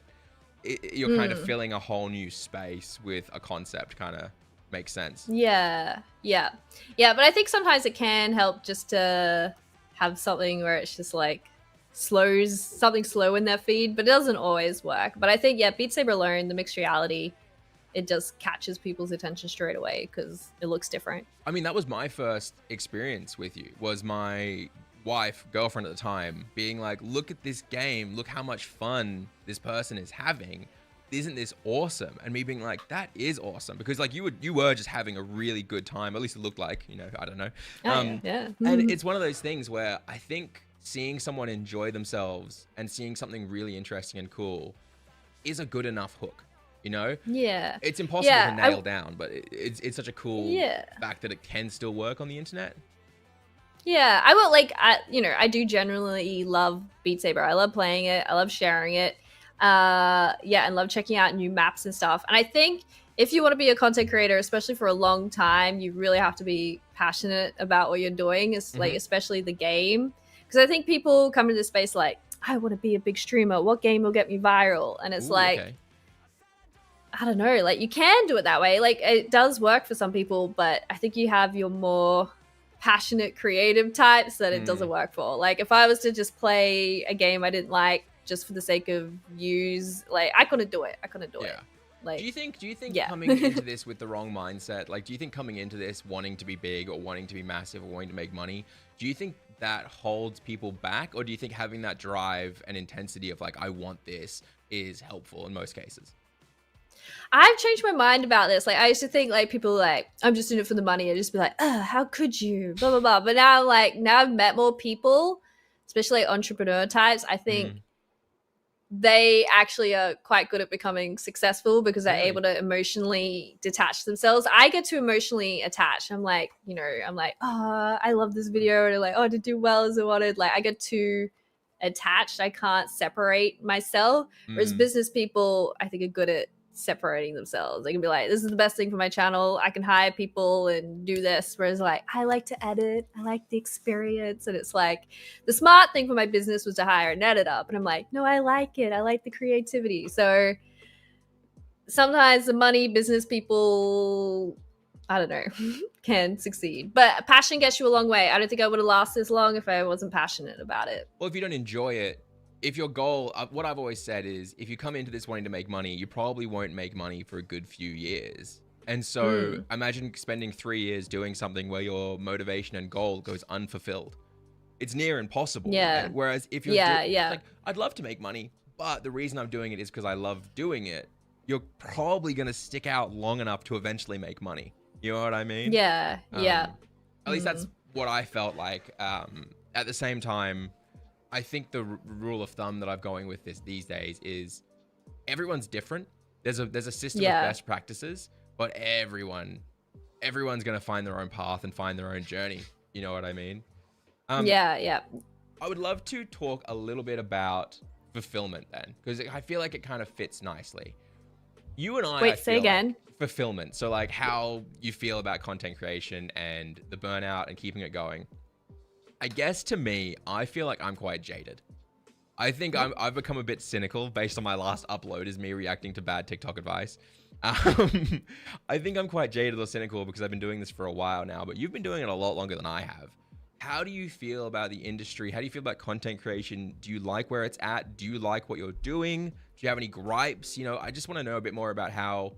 You're kind of filling a whole new space with a concept. Kind of makes sense. Yeah. But I think sometimes it can help just to have something where it's just like something slow in their feed, but it doesn't always work. But I think, Beat Saber alone, the mixed reality, it just catches people's attention straight away because it looks different. I mean, that was my first experience with you, was my girlfriend at the time, being like, look at this game, look how much fun this person is having. Isn't this awesome? And me being like, that is awesome, because like you were just having a really good time. At least it looked like, you know, I don't know. And it's one of those things where I think seeing someone enjoy themselves and seeing something really interesting and cool is a good enough hook, you know? Yeah. It's impossible to nail down, but it's such a cool fact that it can still work on the internet. Yeah, I will, like, I do generally love Beat Saber. I love playing it. I love sharing it. And love checking out new maps and stuff. And I think if you want to be a content creator, especially for a long time, you really have to be passionate about what you're doing. It's like, especially the game. Because I think people come into this space like, I want to be a big streamer. What game will get me viral? And it's I don't know, like you can do it that way. Like it does work for some people, but I think you have your more passionate creative types that it doesn't work for. Like if I was to just play a game I didn't like just for the sake of views, like I couldn't do it. Like, do you think coming into this with the wrong mindset, like do you think coming into this wanting to be big or wanting to be massive or wanting to make money, do you think that holds people back, or do you think having that drive and intensity of like I want this is helpful in most cases? I've changed my mind about this. Like I used to think like people like I'm just in it for the money. I'd just be like, oh, how could you? Blah blah blah. But now I've met more people, especially entrepreneur types. I think they actually are quite good at becoming successful because they're able to emotionally detach themselves. I get too emotionally attached. I'm like, oh, I love this video. And like, oh, did do well as I wanted. Like I get too attached. I can't separate myself. Whereas business people, I think, are good at separating themselves. They can be like, this is the best thing for my channel. I can hire people and do this. Whereas like, I like to edit. I like the experience. And it's like, the smart thing for my business was to hire an editor. But I'm like, no, I like it. I like the creativity. So sometimes the money business people, I don't know, can succeed. But passion gets you a long way. I don't think I would have lasted this long if I wasn't passionate about it. Well, if you don't enjoy it, if your goal, what I've always said is, if you come into this wanting to make money, you probably won't make money for a good few years. And so imagine spending 3 years doing something where your motivation and goal goes unfulfilled. It's near impossible. Yeah. Right? Whereas if you're like, I'd love to make money, but the reason I'm doing it is because I love doing it, you're probably going to stick out long enough to eventually make money. You know what I mean? Yeah. At least that's what I felt like. At the same time, I think the rule of thumb that I'm going with these days is everyone's different. There's a system of best practices, but everyone's going to find their own path and find their own journey. You know what I mean? I would love to talk a little bit about fulfillment then, because I feel like it kind of fits nicely. You and I say again. Like fulfillment. So like how you feel about content creation and the burnout and keeping it going. I guess to me, I feel like I'm quite jaded. I think I've become a bit cynical based on my last upload is me reacting to bad TikTok advice. I think I'm quite jaded or cynical because I've been doing this for a while now, but you've been doing it a lot longer than I have. How do you feel about the industry? How do you feel about content creation? Do you like where it's at? Do you like what you're doing? Do you have any gripes? You know, I just want to know a bit more about how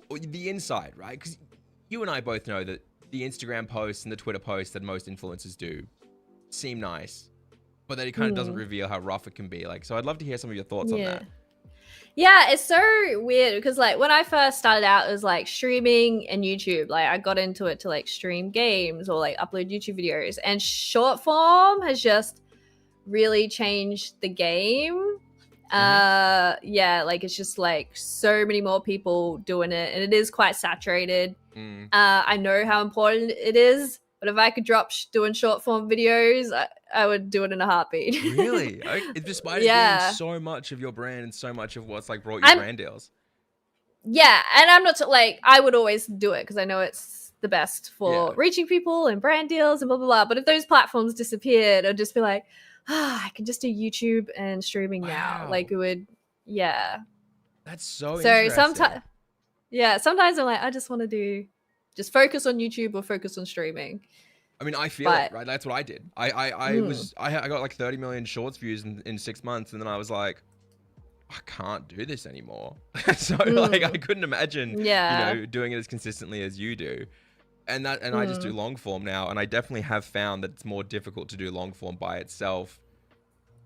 the inside, right? Because you and I both know that the Instagram posts and the Twitter posts that most influencers do seem nice, but that it kind of doesn't reveal how rough it can be. Like, so I'd love to hear some of your thoughts on that. Yeah, it's so weird because like when I first started out, it was like streaming and YouTube. Like I got into it to like stream games or like upload YouTube videos, and short form has just really changed the game. Like it's just like so many more people doing it, and it is quite saturated. I know how important it is, but if I could drop doing short form videos, I would do it in a heartbeat. Really? Despite it being so much of your brand and so much of what's like brought you brand deals. Yeah, and I'm not I would always do it because I know it's the best for reaching people and brand deals and blah blah blah. But if those platforms disappeared, I'd just be like, I can just do YouTube and streaming now. Like it would, That's so interesting. Sometimes I'm like, I just want to just focus on YouTube or focus on streaming. I mean, I feel it, right? That's what I did. I got like 30 million shorts views in 6 months, and then I was like, I can't do this anymore. So like, I couldn't imagine, doing it as consistently as you do. And I just do long form now, and I definitely have found that it's more difficult to do long form by itself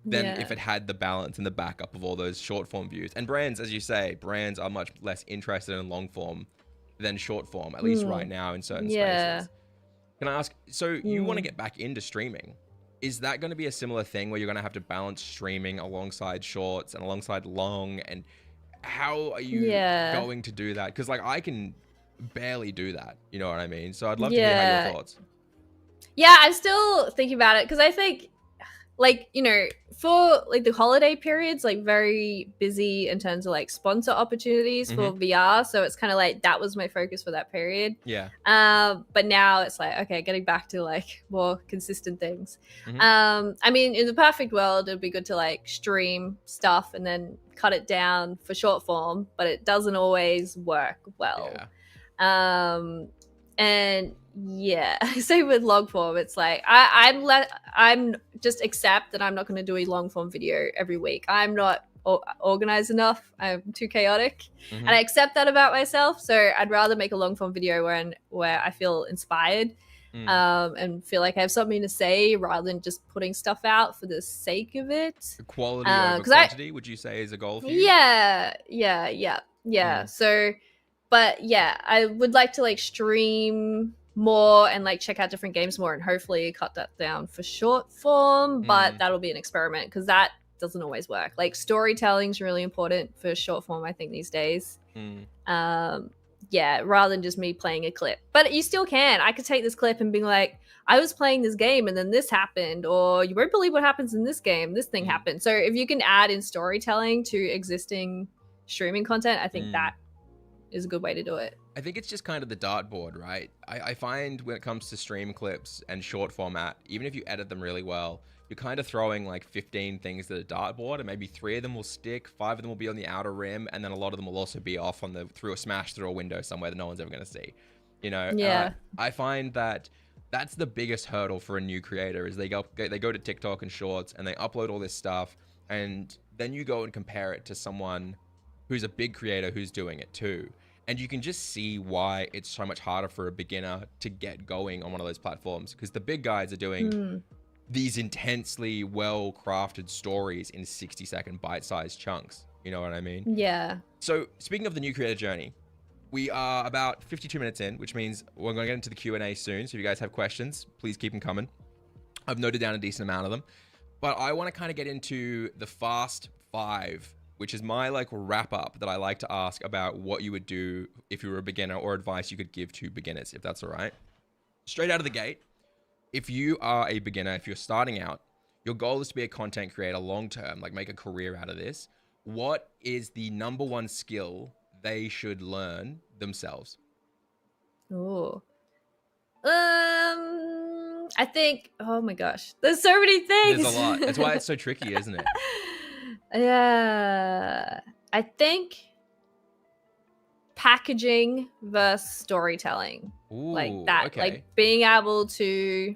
than if it had the balance and the backup of all those short form views. And brands, as you say, brands are much less interested in long form than short form, at least right now in certain spaces. Can I ask, so you want to get back into streaming? Is that going to be a similar thing where you're going to have to balance streaming alongside shorts and alongside long? And how are you going to do that? Because like I can barely do that. You know what I mean? So I'd love to hear how your thoughts. Yeah, I'm still thinking about it because I think like, for like the holiday periods, like very busy in terms of like sponsor opportunities for VR. So it's kind of like that was my focus for that period. Yeah. But now it's like, okay, getting back to like more consistent things. I mean, in the perfect world, it'd be good to like stream stuff and then cut it down for short form, but it doesn't always work well. And yeah, same with long form. It's like I'm just accept that I'm not going to do a long form video every week. I'm not organized enough. I'm too chaotic, and I accept that about myself. So I'd rather make a long form video where I feel inspired, and feel like I have something to say rather than just putting stuff out for the sake of it. Quality over quantity, would you say, is a goal for you? Yeah. So, but yeah, I would like to like stream more and like check out different games more and hopefully cut that down for short form. But that'll be an experiment because that doesn't always work. Like storytelling is really important for short form, I think, these days. Yeah, rather than just me playing a clip. But you still can. I could take this clip and be like, I was playing this game and then this happened, or you won't believe what happens in this game. This thing happened. So if you can add in storytelling to existing streaming content, I think that is a good way to do it. I think it's just kind of the dartboard, right? I find when it comes to stream clips and short format, even if you edit them really well, you're kind of throwing like 15 things at a dartboard, and maybe 3 of them will stick, 5 of them will be on the outer rim, and then a lot of them will also be off on through a window somewhere that no one's ever going to see. You know? Yeah. I find that that's the biggest hurdle for a new creator is they go to TikTok and Shorts and they upload all this stuff, and then you go and compare it to someone who's a big creator who's doing it too. And you can just see why it's so much harder for a beginner to get going on one of those platforms, because the big guys are doing these intensely well-crafted stories in 60-second bite-sized chunks. You know what I mean? Yeah. So speaking of the new creator journey, we are about 52 minutes in, which means we're going to get into the Q&A soon. So if you guys have questions, please keep them coming. I've noted down a decent amount of them. But I want to kind of get into the Fast 5, which is my like wrap up that I like to ask about what you would do if you were a beginner, or advice you could give to beginners, if that's all right. Straight out of the gate, if you are a beginner, if you're starting out, your goal is to be a content creator long term, like make a career out of this. What is the number one skill they should learn themselves? Oh. I think, oh my gosh, there's so many things. There's a lot. That's why it's so tricky, isn't it? Yeah. I think packaging versus storytelling. Ooh, like that. Okay. Like being able to,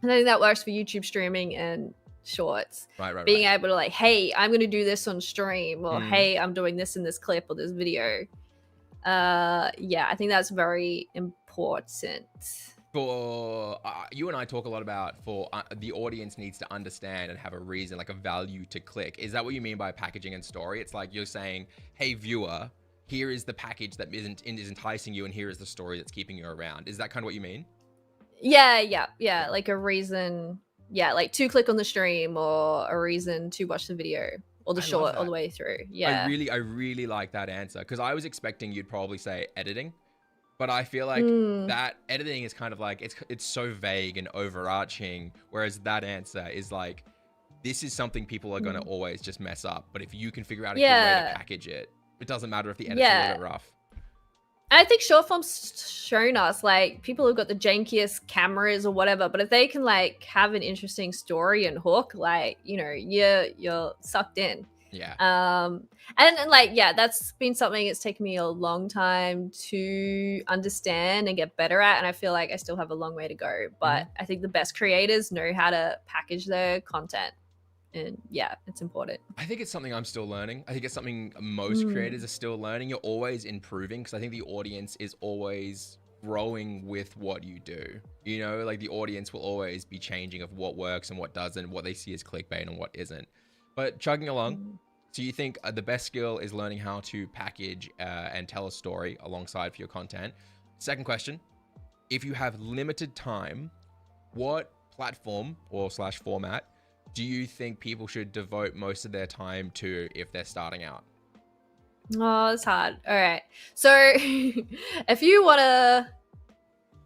I think that works for YouTube streaming and Shorts. Right. Being able to like, hey, I'm going to do this on stream, or hey, I'm doing this in this clip or this video. Yeah, I think that's very important. For you and I talk a lot about the audience needs to understand and have a reason, like a value to click. Is that what you mean by packaging and story? It's like you're saying, hey viewer, here is the package that is enticing you, and here is the story that's keeping you around. Is that kind of what you mean? Yeah. Like a reason, like to click on the stream, or a reason to watch the video or the short all the way through. Yeah. I really like that answer, because I was expecting you'd probably say editing. But I feel like that editing is kind of like, it's so vague and overarching, whereas that answer is like, this is something people are going to always just mess up. But if you can figure out a good way to package it, it doesn't matter if the edit's a little bit rough. And I think short form's shown us, like, people who've got the jankiest cameras or whatever, but if they can like have an interesting story and hook, like, you know, you're sucked in. Yeah. And like, yeah, that's been something it's taken me a long time to understand and get better at, and I feel like I still have a long way to go, but I think the best creators know how to package their content, and yeah, it's important. I think it's something I'm still learning. I think it's something most creators are still learning. You're always improving, because I think the audience is always growing with what you do. You know, like the audience will always be changing of what works and what doesn't, what they see as clickbait and what isn't. But chugging along, so you think the best skill is learning how to package and tell a story alongside for your content. Second question, if you have limited time, what platform or / format do you think people should devote most of their time to if they're starting out? Oh, it's hard. All right. So if you want to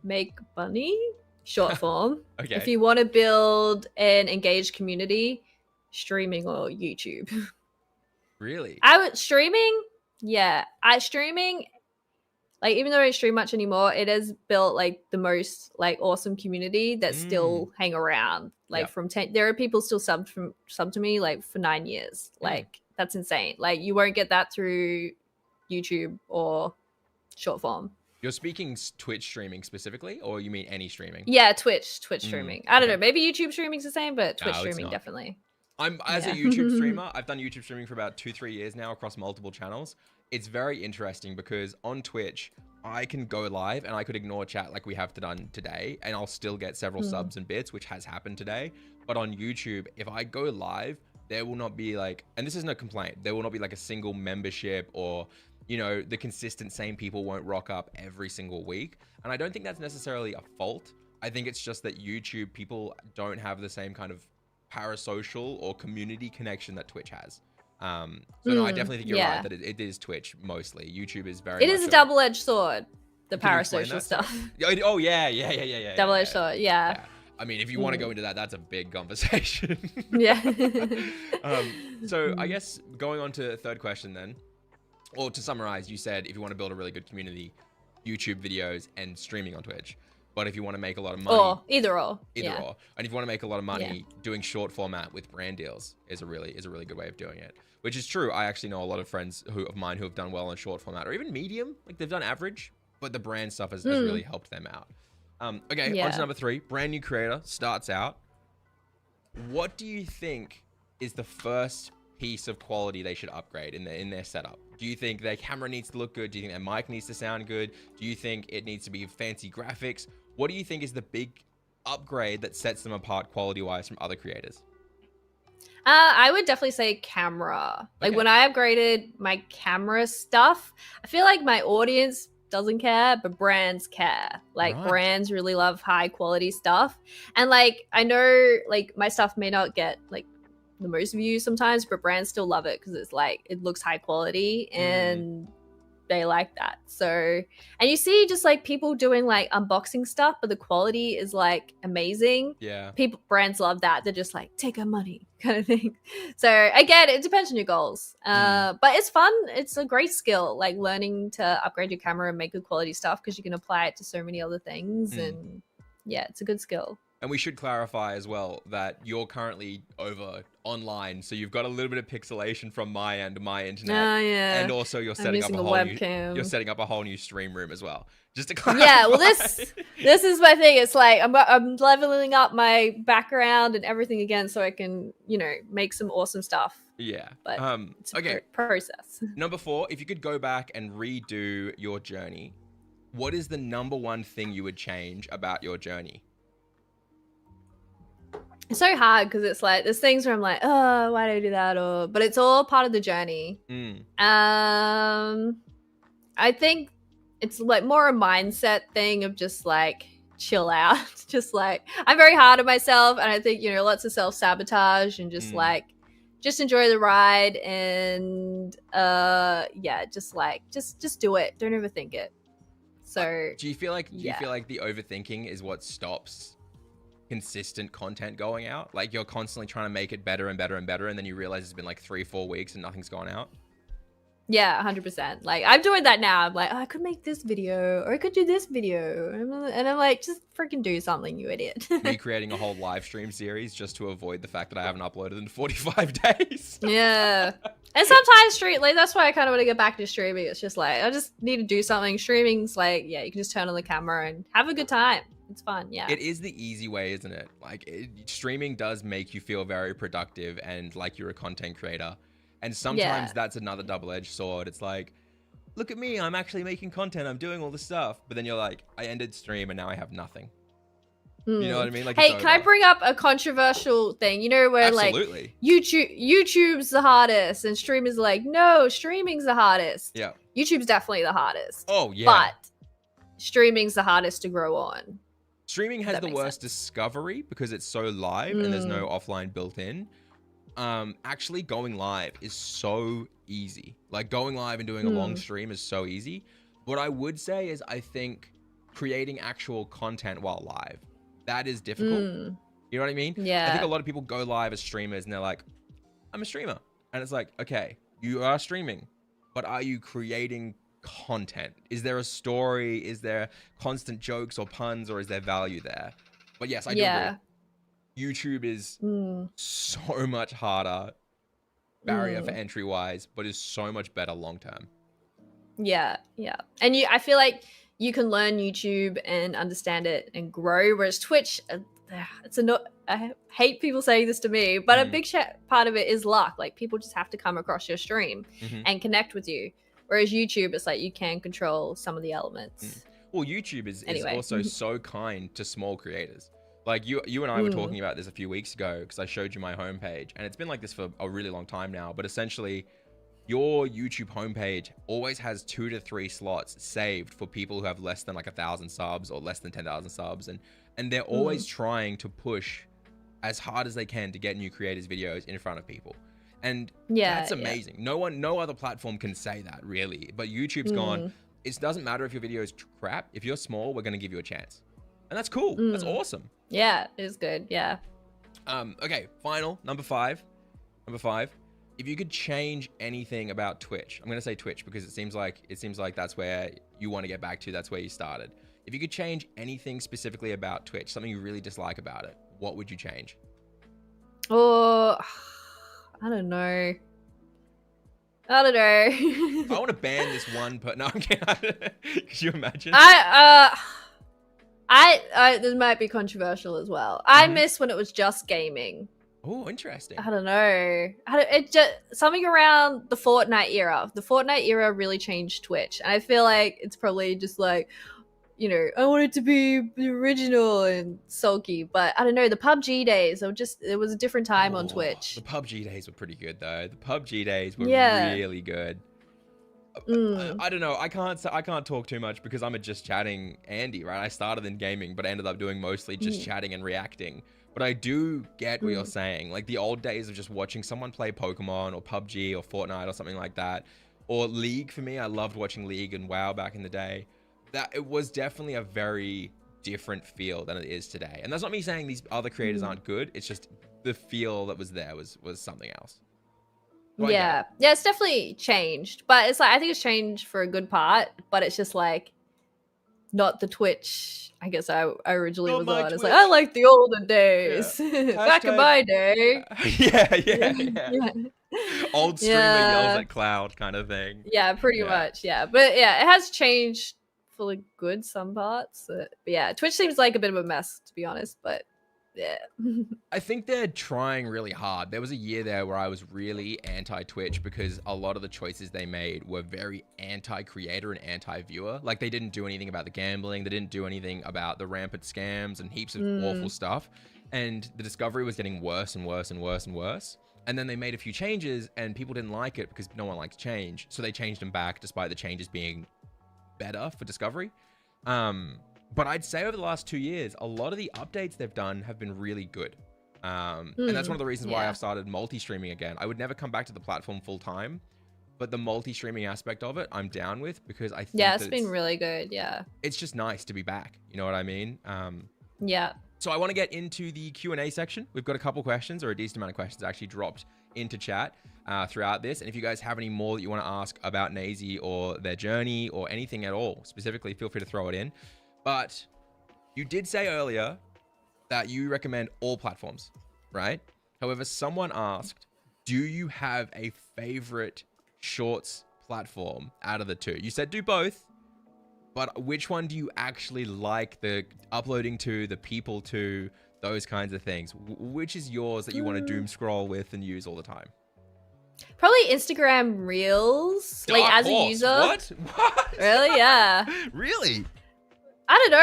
make money, short form. Okay. If you want to build an engaged community, streaming or YouTube. Really? Streaming, like, even though I don't stream much anymore, it has built like the most like awesome community that still hang around. Like from 10, there are people still sub to me like for 9 years. Like that's insane. Like you won't get that through YouTube or short form. You're speaking Twitch streaming specifically, or you mean any streaming? Yeah, Twitch streaming. I don't okay. know. Maybe YouTube streaming's the same, but Twitch No, it's streaming not. definitely. As a YouTube streamer, I've done YouTube streaming for about 2-3 years now across multiple channels. It's very interesting because on Twitch, I can go live and I could ignore chat like we have done today, and I'll still get several subs and bits, which has happened today. But on YouTube, if I go live, there will not be like, and this isn't a complaint, there will not be like a single membership or, you know, the consistent same people won't rock up every single week. And I don't think that's necessarily a fault. I think it's just that YouTube people don't have the same kind of parasocial or community connection that Twitch has. So no, I definitely think you're right that it is Twitch mostly. YouTube is very It is a double-edged sword, the parasocial stuff. Oh yeah. Double-edged sword, yeah. I mean, if you want to go into that, that's a big conversation. Yeah. So I guess going on to the third question then, or to summarize, you said if you want to build a really good community, YouTube videos and streaming on Twitch. But if you want to make a lot of money, or either or. And if you want to make a lot of money, doing short format with brand deals is a really good way of doing it. Which is true. I actually know a lot of friends of mine who have done well on short format or even medium, like they've done average, but the brand stuff has really helped them out. Okay, on to number 3. Brand new creator starts out. What do you think is the first piece of quality they should upgrade in their setup? Do you think their camera needs to look good? Do you think their mic needs to sound good? Do you think it needs to be fancy graphics? What do you think is the big upgrade that sets them apart quality-wise from other creators? I would definitely say camera. Like when I upgraded my camera stuff, I feel like my audience doesn't care, but brands care. Like brands really love high quality stuff. And like, I know like my stuff may not get like the most views sometimes, but brands still love it because it's like, it looks high quality and they like that. So, and you see just like people doing like unboxing stuff, but the quality is like amazing. Yeah. Brands love that. They're just like, take our money kind of thing. So again, it depends on your goals. But it's fun. It's a great skill, like learning to upgrade your camera and make good quality stuff because you can apply it to so many other things. And yeah, it's a good skill. And we should clarify as well that you're currently over online, so you've got a little bit of pixelation from my end, my internet, and also you're setting up a whole new stream room as well. Just to clarify. Yeah, well, this is my thing. It's like I'm leveling up my background and everything again, so I can make some awesome stuff. Yeah, but it's a process. Number 4, if you could go back and redo your journey, what is the number one thing you would change about your journey? It's so hard because it's like there's things where I'm like, oh, why did I do that? But it's all part of the journey. I think it's like more a mindset thing of just like chill out. Just like I'm very hard on myself, and I think lots of self-sabotage and just like just enjoy the ride and just do it. Don't overthink it. So do you feel like the overthinking is what stops consistent content going out? Like you're constantly trying to make it better and better and better, and then you realize it's been like 3-4 weeks and nothing's gone out? Yeah, 100%. Like I'm doing that now. I'm like, I could make this video or I could do this video, and I'm like, just freaking do something, you idiot. Me creating a whole live stream series just to avoid the fact that I haven't uploaded in 45 days. Yeah. And sometimes that's why I kind of want to get back to streaming. It's just like I just need to do something. Streaming's like, you can just turn on the camera and have a good time. It's fun, yeah. It is the easy way, isn't it? Like streaming does make you feel very productive and like you're a content creator. And sometimes that's another double-edged sword. It's like, look at me, I'm actually making content, I'm doing all this stuff. But then you're like, I ended stream and now I have nothing. You know what I mean? Like, hey, can I bring up a controversial thing? Where Absolutely. Like YouTube's the hardest and streamers like, no, streaming's the hardest. Yeah. YouTube's definitely the hardest. Oh, yeah. But streaming's the hardest to grow on. Streaming has the worst discovery because it's so live and there's no offline built in. Actually going live is so easy. Like going live and doing a long stream is so easy. What I would say is I think creating actual content while live, that is difficult. You know what I mean? Yeah. I think a lot of people go live as streamers and they're like, I'm a streamer. And it's like, okay, you are streaming, but are you creating content? Is there a story? Is there constant jokes or puns, or is there value there? But yes, I do agree. YouTube is so much harder, barrier for entry wise, but is so much better long term. Yeah. And I feel like you can learn YouTube and understand it and grow. Whereas Twitch, it's a not. I hate people saying this to me, but a big part of it is luck. Like people just have to come across your stream and connect with you. Whereas YouTube, it's like you can control some of the elements. Well, YouTube is also so kind to small creators. Like you and I were talking about this a few weeks ago because I showed you my homepage, and it's been like this for a really long time now. But essentially, your YouTube homepage always has 2 to 3 slots saved for people who have less than like 1,000 subs or less than 10,000 subs, and they're always trying to push as hard as they can to get new creators' videos in front of people. And that's amazing. No other platform can say that really, but YouTube's gone. It doesn't matter if your video is crap. If you're small, we're going to give you a chance. And that's cool. That's awesome. Yeah, it is good. Yeah. Okay, final, number 5. If you could change anything about Twitch, I'm going to say Twitch because it seems like that's where you want to get back to. That's where you started. If you could change anything specifically about Twitch, something you really dislike about it, what would you change? Oh, I don't know. I want to ban this one, but no, I'm kidding. Could you imagine? This might be controversial as well. I miss when it was just gaming. Oh, interesting. I don't know. It just something around the Fortnite era. The Fortnite era really changed Twitch, and I feel like it's probably just like, you know, I want it to be original and sulky, but I don't know. The PUBG days, it was a different time on Twitch. The PUBG days were pretty good though. The PUBG days were really good. I don't know. I can't talk too much because I'm a just chatting Andy, right? I started in gaming, but I ended up doing mostly just chatting and reacting. But I do get what you're saying. Like the old days of just watching someone play Pokemon or PUBG or Fortnite or something like that, or League for me. I loved watching League and WoW back in the day. That it was definitely a very different feel than it is today. And that's not me saying these other creators aren't good. It's just the feel that was there was something else. Right yeah. Yeah, it's definitely changed. But it's like I think it's changed for a good part, but it's just like not the Twitch I guess I originally was on. It's like I like the olden days. Back in my day. Yeah. Old streamer yells at cloud kind of thing. Yeah, pretty much. Yeah. But yeah, it has changed for the good some parts. But yeah, Twitch seems like a bit of a mess to be honest, but yeah. I think they're trying really hard. There was a year there where I was really anti-Twitch because a lot of the choices they made were very anti-creator and anti-viewer. Like they didn't do anything about the gambling. They didn't do anything about the rampant scams and heaps of awful stuff. And the discovery was getting worse and worse and worse and worse. And then they made a few changes and people didn't like it because no one likes change. So they changed them back despite the changes being better for discovery. But I'd say over the last 2 years, a lot of the updates they've done have been really good. And that's one of the reasons why I've started multi-streaming again. I would never come back to the platform full time, but the multi-streaming aspect of it, I'm down with because I think it's been really good. Yeah. It's just nice to be back. You know what I mean? Yeah. So I want to get into the Q&A section. We've got a couple questions or a decent amount of questions actually dropped into chat throughout this. And if you guys have any more that you want to ask about Naysy or their journey or anything at all, specifically, feel free to throw it in. But you did say earlier that you recommend all platforms, right? However, someone asked, do you have a favorite shorts platform out of the two? You said do both, but which one do you actually like the uploading to, the people to, those kinds of things? Which is yours that you want to doom scroll with and use all the time? Probably Instagram Reels, like as a user. What? Really? Yeah. Really? I don't know.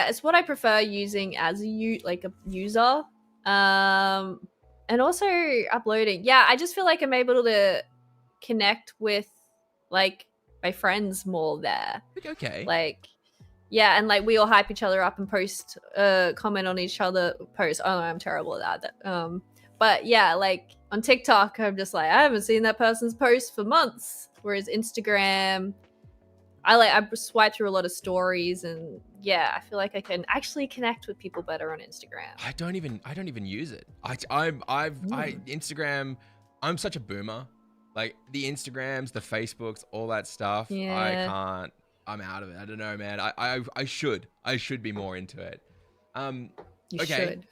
It's what I prefer using as a user. And also uploading. Yeah, I just feel like I'm able to connect with like my friends more there. Okay. Like, yeah, and like we all hype each other up and post, comment on each other posts. Oh, I'm terrible at that. But yeah, like on TikTok, I'm just like I haven't seen that person's post for months. Whereas Instagram, I swipe through a lot of stories and yeah, I feel like I can actually connect with people better on Instagram. I don't even use it. Instagram, I'm such a boomer. Like the Instagrams, the Facebooks, all that stuff. Yeah. I can't. I'm out of it. I don't know, man. I should be more into it. You should.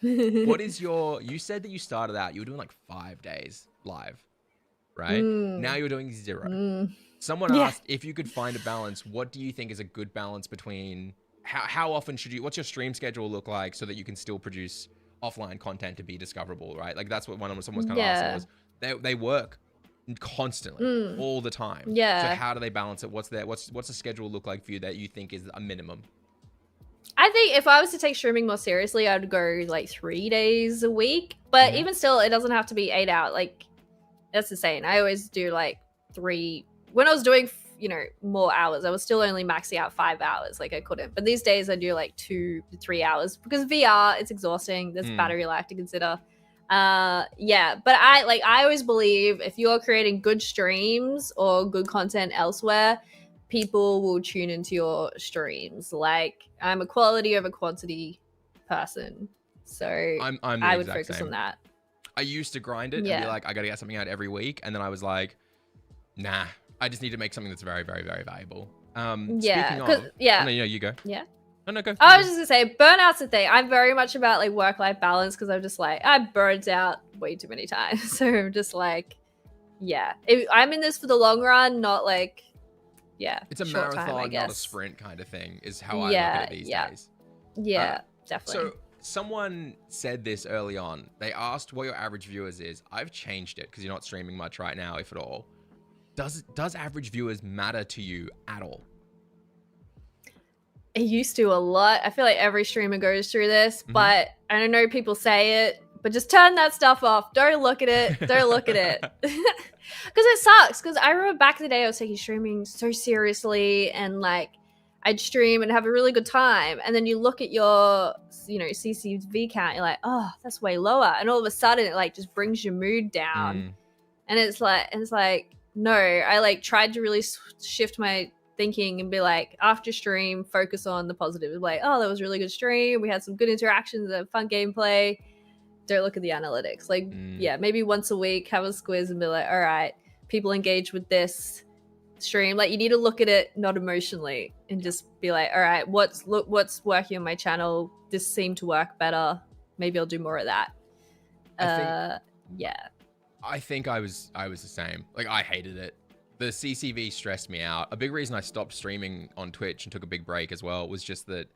What is you said that you started out, you were doing like 5 days live, right? Now you're doing 0. Someone asked if you could find a balance, what do you think is a good balance between how often should you, what's your stream schedule look like so that you can still produce offline content to be discoverable, right? Like that's what someone was kind of asking was they work constantly all the time. So how do they balance it? What's the schedule look like for you that you think is a minimum? I think if I was to take streaming more seriously, I would go like 3 days a week. But even still, it doesn't have to be 8 hours. Like, that's insane. I always do like 3. When I was doing, you know, more hours, I was still only maxing out 5 hours. Like, I couldn't. But these days, I do like 2 to 3 hours because VR, it's exhausting. There's battery life to consider. Yeah, but I always believe if you're creating good streams or good content elsewhere, people will tune into your streams. Like, I'm a quality over quantity person, so I would focus on that. I used to grind it and be like, I gotta get something out every week, and then I was like, nah, I just need to make something that's very, very, very valuable. Speaking of, no, you go. Yeah. No, go. I was just gonna say, burnout's the thing. I'm very much about like work-life balance because I'm just like, I burned out way too many times. So I'm just like, I'm in this for the long run, not like, it's a marathon, not a sprint kind of thing, is how I look at it these days. Yeah, definitely. So someone said this early on. They asked what your average viewers is. I've changed it because you're not streaming much right now, if at all. Does average viewers matter to you at all? It used to a lot. I feel like every streamer goes through this, but I don't know, people say it, but just turn that stuff off. Don't look at it. Don't look at it. Because it sucks. Because I remember back in the day, I was taking streaming so seriously, and like I'd stream and have a really good time. And then you look at your, you know, CCV count, you're like, oh, that's way lower. And all of a sudden it like just brings your mood down. And it's like, no, I like tried to really shift my thinking and be like, after stream, focus on the positive. Like, oh, that was a really good stream. We had some good interactions and fun gameplay. Don't look at the analytics. Like, maybe once a week, have a squiz and be like, all right, people engage with this stream. Like, you need to look at it not emotionally and just be like, all right, what's working on my channel? This seemed to work better. Maybe I'll do more of that. I think I was the same. Like, I hated it. The CCV stressed me out. A big reason I stopped streaming on Twitch and took a big break as well was just that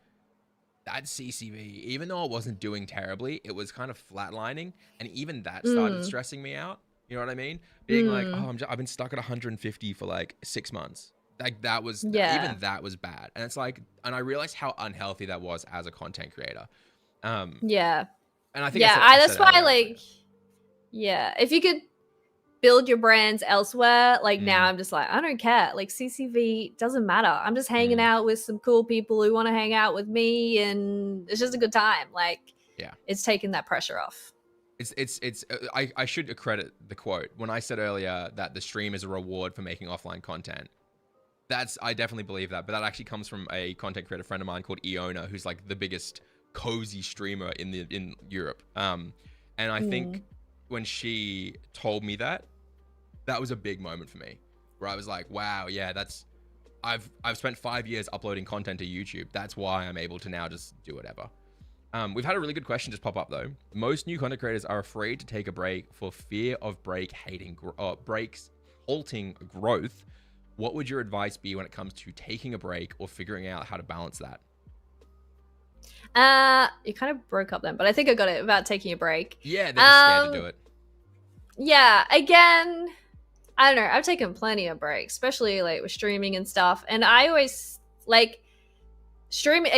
CCV, even though it wasn't doing terribly, it was kind of flatlining, and even that started stressing me out. You know what I mean? Being like, oh, I've been stuck at 150 for like 6 months. Like, that was even that was bad. And it's like, and I realized how unhealthy that was as a content creator. And I think that's why, like, if you could build your brands elsewhere, like now I'm just like, I don't care. Like, CCV doesn't matter. I'm just hanging out with some cool people who want to hang out with me, and it's just a good time. Like, it's taking that pressure off. I should accredit the quote when I said earlier that the stream is a reward for making offline content. I definitely believe that, but that actually comes from a content creator friend of mine called Iona, who's like the biggest cozy streamer in Europe. And I think when she told me that was a big moment for me, where I was like, wow, I've spent 5 years uploading content to YouTube. That's why I'm able to now just do whatever. We've had a really good question just pop up though. Most new content creators are afraid to take a break for fear of breaks halting growth. What would your advice be when it comes to taking a break or figuring out how to balance that? You kind of broke up then, but I think I got it about taking a break. Yeah, they're just scared to do it. Yeah, again, I don't know. I've taken plenty of breaks, especially like with streaming and stuff. And I always like streaming's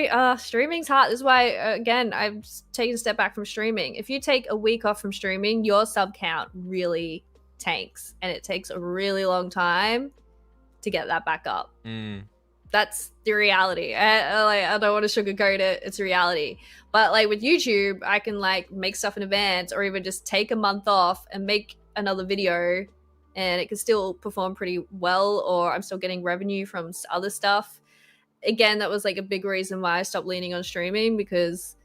hard. This is why, again, I've taken a step back from streaming. If you take a week off from streaming, your sub count really tanks, and it takes a really long time to get that back up. That's the reality. I don't want to sugarcoat it. It's a reality. But like with YouTube, I can like make stuff in advance, or even just take a month off and make another video, and it can still perform pretty well, or I'm still getting revenue from other stuff. Again, that was like a big reason why I stopped leaning on streaming, because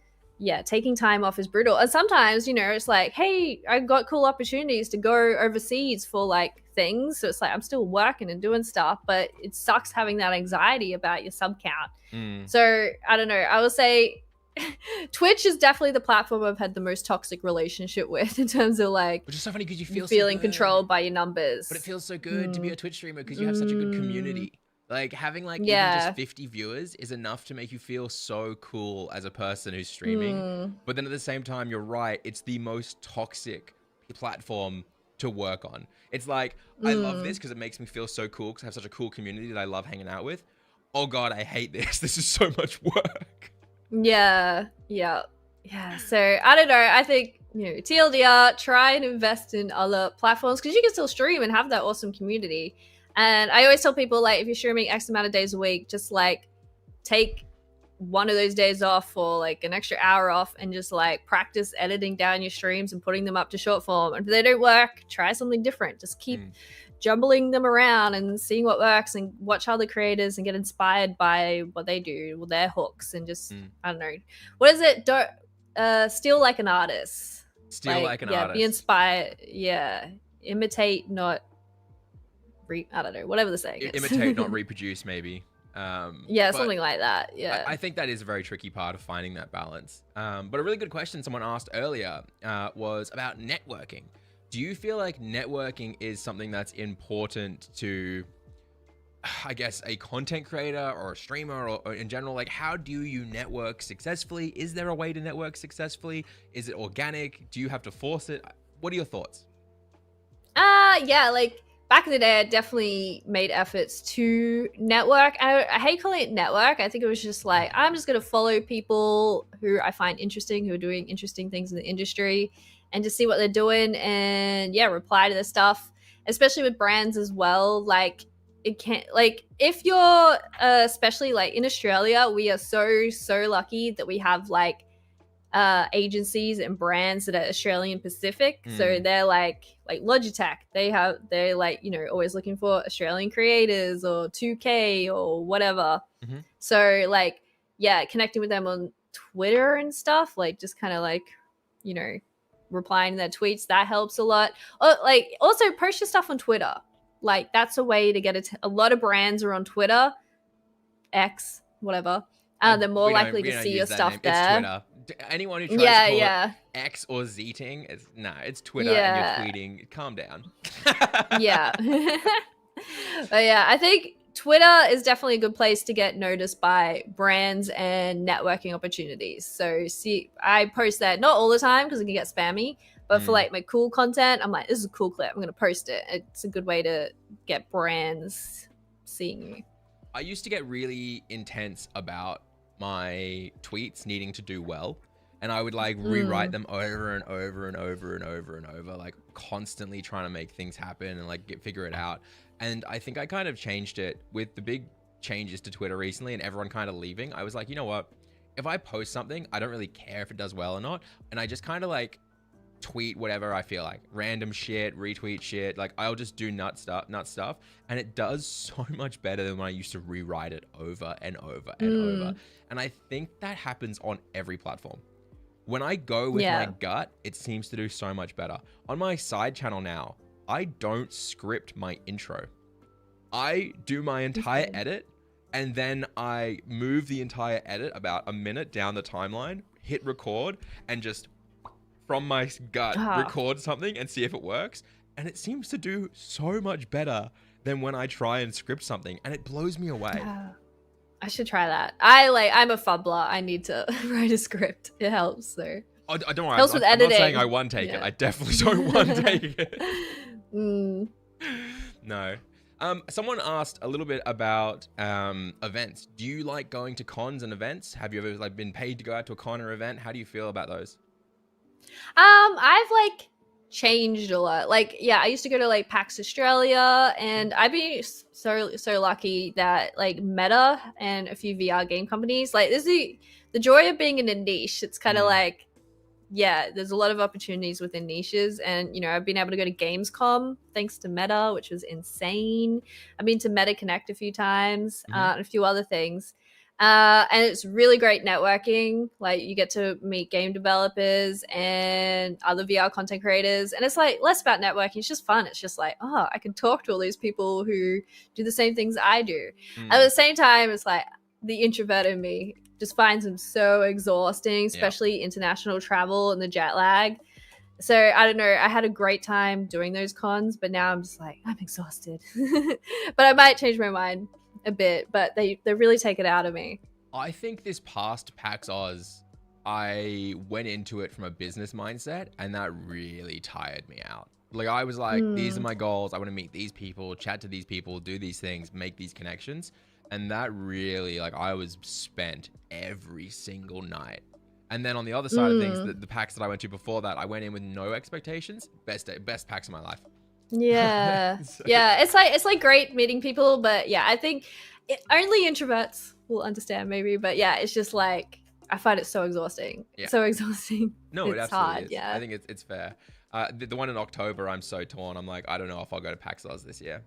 taking time off is brutal. And sometimes, you know, it's like, hey, I got cool opportunities to go overseas for like things. So it's like, I'm still working and doing stuff, but it sucks having that anxiety about your sub count. So I don't know. I would say Twitch is definitely the platform I've had the most toxic relationship with in terms of like, which is so funny because you feel feeling so good, controlled by your numbers. but it feels so good to be a Twitch streamer because you have such a good community. Like having like even Yeah. just 50 viewers is enough to make you feel so cool as a person who's streaming. But then at the same time, you're right, it's the most toxic platform to work on. It's like, I love this because it makes me feel so cool because I have such a cool community that I love hanging out with. Oh God, I hate this. This is so much work. Yeah. So I don't know. I think, you know, TLDR, try and invest in other platforms because you can still stream and have that awesome community. And I always tell people, like, if you're streaming X amount of days a week, just like take one of those days off or like an extra hour off and just like practice editing down your streams and putting them up to short form. And if they don't work, try something different. Just keep jumbling them around and seeing what works and watch other creators and get inspired by what they do with their hooks and just, I don't know. What is it? Steal like an artist. Steal like an artist. Be inspired. Yeah. Imitate, not I don't know, whatever the saying is. Imitate, not reproduce, maybe. Something like that. Yeah. I think that is a very tricky part of finding that balance. But a really good question someone asked earlier was about networking. Do you feel like networking is something that's important to, I guess, a content creator or a streamer or in general? Like, how do you network successfully? Is there a way to network successfully? Is it organic? Do you have to force it? What are your thoughts? Like back in the day, I definitely made efforts to network. I hate calling it network. I think it was just like, I'm just going to follow people who I find interesting, who are doing interesting things in the industry and just see what they're doing and reply to their stuff, especially with brands as well. Like it can't, like if you're, especially like in Australia, we are so lucky that we have like agencies and brands that are Australian Pacific. So they're like Logitech, they're like, you know, always looking for Australian creators or 2K or whatever. So like, connecting with them on Twitter and stuff, like just kind of like, you know, replying to their tweets, that helps a lot. Like also post your stuff on Twitter. Like that's a way to get a lot of brands are on Twitter, X, whatever. They're more likely to see your stuff there. It's Twitter. Anyone who tries to call it X or Zeting, it's Twitter and you're tweeting. Calm down. But I think Twitter is definitely a good place to get noticed by brands and networking opportunities. So I post that not all the time because it can get spammy, but for like my cool content, I'm like, this is a cool clip, I'm going to post it. It's a good way to get brands seeing you. I used to get really intense about my tweets needing to do well, and I would like rewrite them over and over and over and over and over, like constantly trying to make things happen and like figure it out. And I think I kind of changed it with the big changes to Twitter recently and everyone kind of leaving. I was like, you know what, if I post something, I don't really care if it does well or not, and I just kind of like tweet whatever I feel like, random shit, retweet shit, like I'll just do nut stuff, and it does so much better than when I used to rewrite it over and over and over. And I think that happens on every platform. When I go with my gut, it seems to do so much better. On my side channel now, I don't script my intro. I do my entire edit, and then I move the entire edit about a minute down the timeline, hit record, and just from my gut record something and see if it works. And it seems to do so much better than when I try and script something, and it blows me away. I should try that. I'm a fubbler. I need to write a script. It helps though. Oh, don't worry. Helps with editing. I'm not saying I one take it. I definitely don't one take it. No. Someone asked a little bit about events. Do you like going to cons and events? Have you ever like been paid to go out to a con or event? How do you feel about those? I've like changed a lot. Like, I used to go to like PAX Australia, and I'd be so lucky that like Meta and a few VR game companies, like there's the joy of being in a niche. It's kind of like, there's a lot of opportunities within niches, and you know, I've been able to go to Gamescom thanks to Meta, which was insane. I've been to Meta Connect a few times, and a few other things. And it's really great networking. Like you get to meet game developers and other VR content creators. And it's like less about networking. It's just fun. It's just like, oh, I can talk to all these people who do the same things I do. At the same time, it's like the introvert in me just finds them so exhausting, especially international travel and the jet lag. So I don't know. I had a great time doing those cons, but now I'm just like, I'm exhausted. But I might change my mind a bit, but they really take it out of me. I think this past PAX Oz, I went into it from a business mindset, and that really tired me out. Like, I was like, these are my goals. I want to meet these people, chat to these people, do these things, make these connections. And that really, like, I was spent every single night. And then on the other side of things, the PAX that I went to before that, I went in with no expectations. Best PAX of my life. Yeah. So- Yeah. It's like great meeting people, but yeah, I think only introverts will understand maybe, but yeah, it's just like, I find it so exhausting. Yeah. So exhausting. No, it's it absolutely hard, is. yeah. I think it's fair. The one in October, I'm so torn. I'm like, I don't know if I'll go to PAX Oz this year.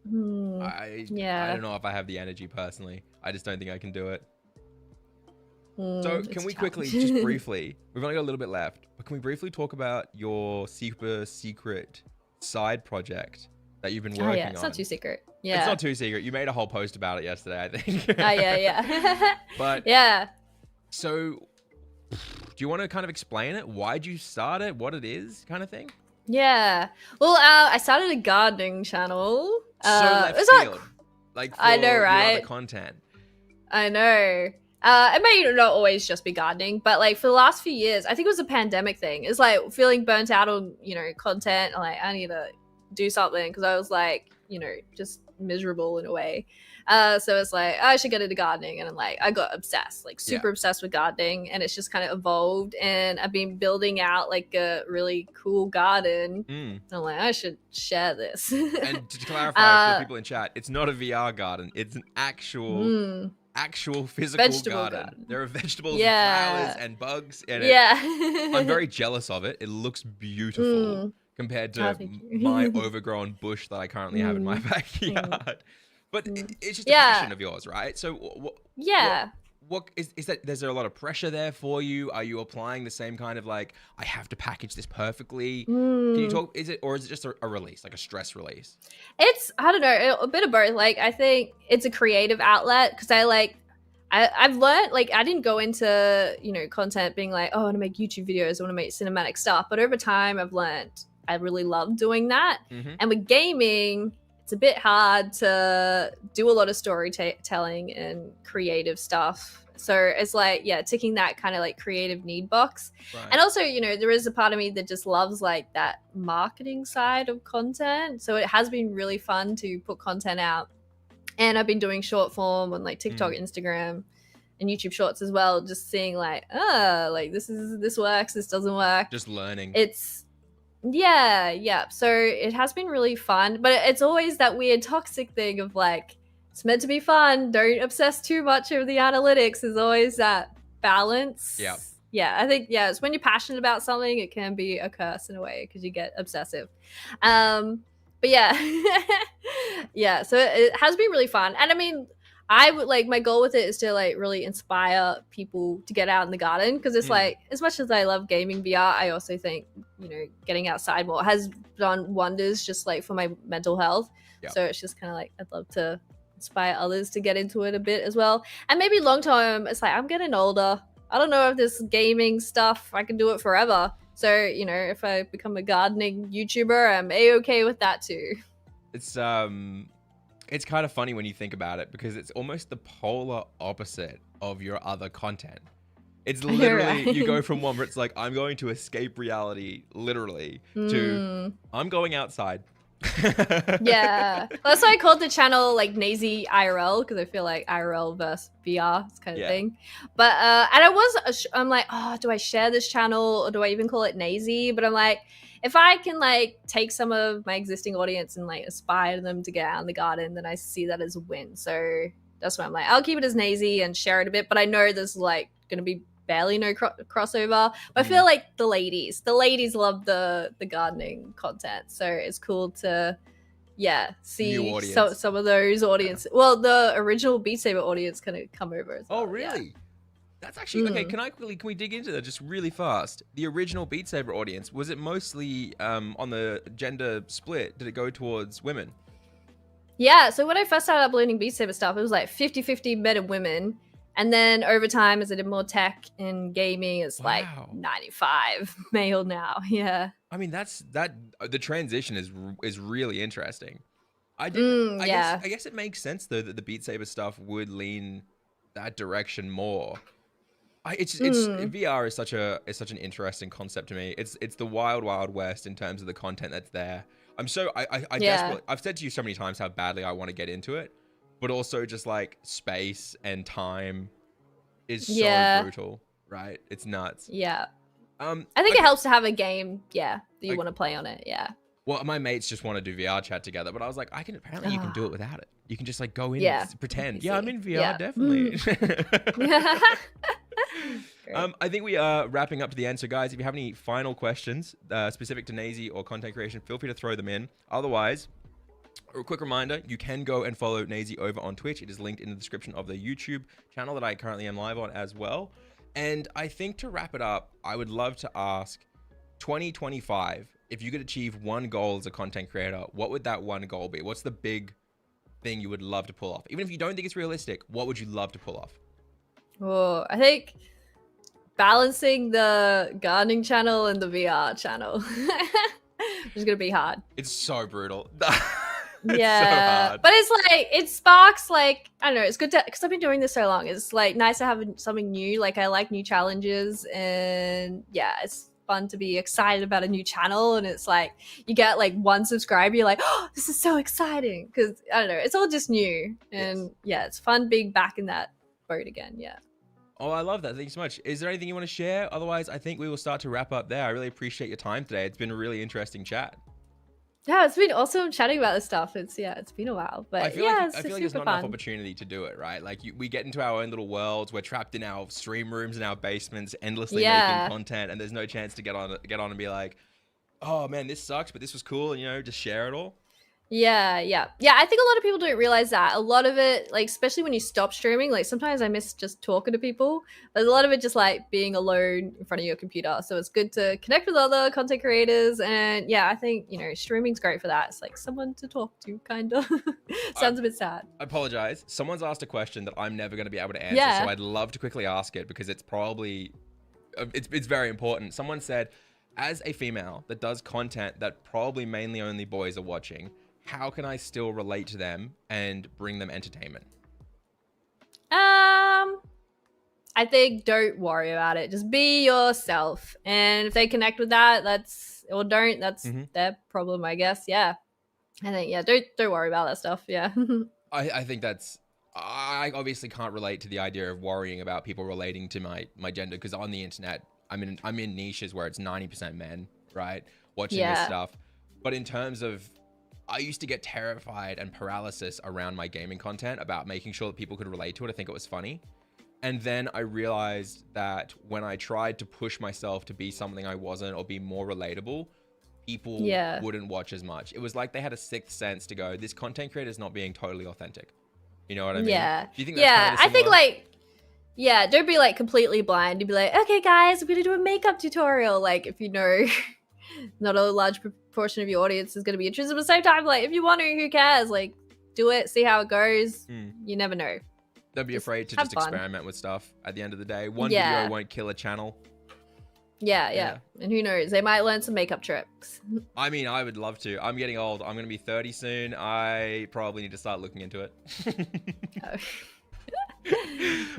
I don't know if I have the energy personally. I just don't think I can do it. So can we quickly, just briefly, we've only got a little bit left, but can we briefly talk about your super secret side project that you've been working on? Yeah, it's not too secret. Yeah. It's not too secret. You made a whole post about it yesterday, I think. Yeah. But yeah. So do you want to kind of explain it? Why'd you start it? What it is, kind of thing? Yeah. Well, I started a gardening channel. So left field. Like for I know, your right? other content. I know. It may not always just be gardening, but like for the last few years, I think it was a pandemic thing. It's like feeling burnt out on, content. And, like, I need to do something because I was like, just miserable in a way. So it's like, I should get into gardening. And I got obsessed, like super obsessed with gardening. And it's just kind of evolved. And I've been building out like a really cool garden. And I'm like, I should share this. And to clarify for the people in chat, it's not a VR garden. It's an actual physical garden. There are vegetables and flowers and bugs in it. I'm very jealous of it. It looks beautiful compared to my overgrown bush that I currently have in my backyard. But it's just a passion of yours, right? So what is that? Is there a lot of pressure there for you? Are you applying the same kind of like, I have to package this perfectly? Can you talk? Is it just a release, like a stress release? It's, I don't know, a bit of both. Like, I think it's a creative outlet because I've learned, like, I didn't go into, content being like, oh, I want to make YouTube videos, I want to make cinematic stuff. But over time, I've learned I really love doing that. And with gaming, it's a bit hard to do a lot of storytelling and creative stuff. So it's like, ticking that kind of like creative need box. Right. And also, there is a part of me that just loves like that marketing side of content. So it has been really fun to put content out. And I've been doing short form on like TikTok, Instagram, and YouTube Shorts as well. Just seeing like, like this works, this doesn't work. Just learning. So it has been really fun, but it's always that weird toxic thing of like, it's meant to be fun, don't obsess too much over the analytics. There's always that balance. I think it's when you're passionate about something, it can be a curse in a way because you get obsessive. But so it has been really fun. And I mean, I would like, my goal with it is to like really inspire people to get out in the garden because it's like, as much as I love gaming VR, I also think getting outside more has done wonders just like for my mental health. So it's just kind of like, I'd love to inspire others to get into it a bit as well. And maybe long term, it's like, I'm getting older, I don't know if this gaming stuff I can do it forever. So if I become a gardening YouTuber, I'm a-okay with that too. It's kind of funny when you think about it because it's almost the polar opposite of your other content. It's literally, you go from one where it's like, I'm going to escape reality, literally, to I'm going outside. Well, that's why I called the channel like Naysy IRL because I feel like IRL versus VR kind of thing. But and I'm like, oh, do I share this channel or do I even call it Naysy? But I'm like, if I can like take some of my existing audience and like inspire them to get out in the garden, then I see that as a win. So that's why I'm like, I'll keep it as Naysy and share it a bit. But I know there's like going to be barely no crossover. But I feel like the ladies love the gardening content. So it's cool to see some of those audience. Well, the original Beat Saber audience kind of come over as well. Oh, really? That's actually okay. Can we dig into that just really fast? The original Beat Saber audience, was it mostly on the gender split? Did it go towards women? Yeah. So when I first started uploading Beat Saber stuff, it was like 50-50 men and women. And then over time, as I did more tech and gaming, it's like 95 male now. Yeah. I mean, the transition is really interesting. I guess it makes sense though that the Beat Saber stuff would lean that direction more. VR is such an interesting concept to me. It's the wild west in terms of the content that's there. I've said to you so many times how badly I want to get into it, but also just like space and time is so brutal, right? It's nuts. Yeah. I think it helps to have a game, that you want to play on it. Yeah. Well, my mates just want to do VR chat together, but I was like, apparently you can do it without it. You can just like go in and pretend. Yeah, I'm in VR, definitely. I think we are wrapping up to the end. So guys, if you have any final questions specific to Naysy or content creation, feel free to throw them in. Otherwise, a quick reminder, you can go and follow Naysy over on Twitch. It is linked in the description of the YouTube channel that I currently am live on as well. And I think to wrap it up, I would love to ask, 2025, if you could achieve one goal as a content creator, what would that one goal be? What's the big thing you would love to pull off? Even if you don't think it's realistic, what would you love to pull off? Oh, I think balancing the gardening channel and the VR channel. It's gonna be hard. It's so brutal. Yeah, so but it's like it sparks like I don't know. It's good to because I've been doing this so long. It's like nice to have something new. Like I like new challenges, and yeah, it's fun to be excited about a new channel. And it's like you get like one subscriber, you're like, oh, this is so exciting because I don't know. It's all just new, and yeah, it's fun being back in that boat again. Yeah. Oh, I love that. Thank you so much. Is there anything you want to share? Otherwise, I think we will start to wrap up there. I really appreciate your time today. It's been a really interesting chat. Yeah, it's been awesome chatting about this stuff. It's been a while, but I feel like there's not enough opportunity to do it, right? Like we get into our own little worlds. We're trapped in our stream rooms and our basements, endlessly making content, and there's no chance to get on and be like, oh man, this sucks, but this was cool, and just share it all. Yeah. I think a lot of people don't realize that. A lot of it, like especially when you stop streaming, like sometimes I miss just talking to people. There's a lot of it just like being alone in front of your computer. So it's good to connect with other content creators. And yeah, I think, streaming's great for that. It's like someone to talk to, kind of. Sounds a bit sad. I apologize. Someone's asked a question that I'm never going to be able to answer. So I'd love to quickly ask it because it's probably, it's very important. Someone said, as a female that does content that probably mainly only boys are watching, how can I still relate to them and bring them entertainment? I think don't worry about it. Just be yourself. And if they connect with that, that's their problem, I guess. Yeah. I think, don't worry about that stuff. Yeah. I think I obviously can't relate to the idea of worrying about people relating to my gender because on the internet, I'm in niches where it's 90% men, right? Watching this stuff. But in terms of, I used to get terrified and paralysis around my gaming content about making sure that people could relate to it. I think it was funny. And then I realized that when I tried to push myself to be something I wasn't or be more relatable, people wouldn't watch as much. It was like they had a sixth sense to go, this content creator is not being totally authentic. You know what I mean? Yeah. Do you think that's kind of I think don't be like completely blind. You'd be like, okay guys, I'm gonna do a makeup tutorial. Like if not a large proportion of your audience is going to be interested, but at the same time, like if you want to, who cares? Like do it, see how it goes. You never know. Don't be afraid to just experiment with stuff. At the end of the day, one video won't kill a channel. Yeah. And who knows, they might learn some makeup tricks. I mean, I would love to. I'm getting old. I'm going to be 30 soon. I probably need to start looking into it.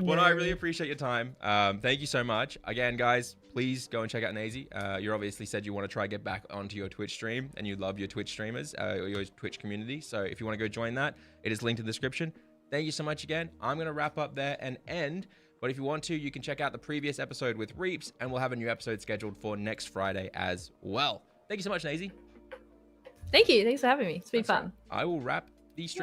Well, no, I really appreciate your time. Thank you so much. Again, guys, please go and check out Naysy. You obviously said you want to try to get back onto your Twitch stream and you love your Twitch streamers, or your Twitch community. So if you want to go join that, it is linked in the description. Thank you so much again. I'm going to wrap up there and end. But if you want to, you can check out the previous episode with Reaps, and we'll have a new episode scheduled for next Friday as well. Thank you so much, Naysy. Thank you. Thanks for having me. It's been fun. I will wrap the stream.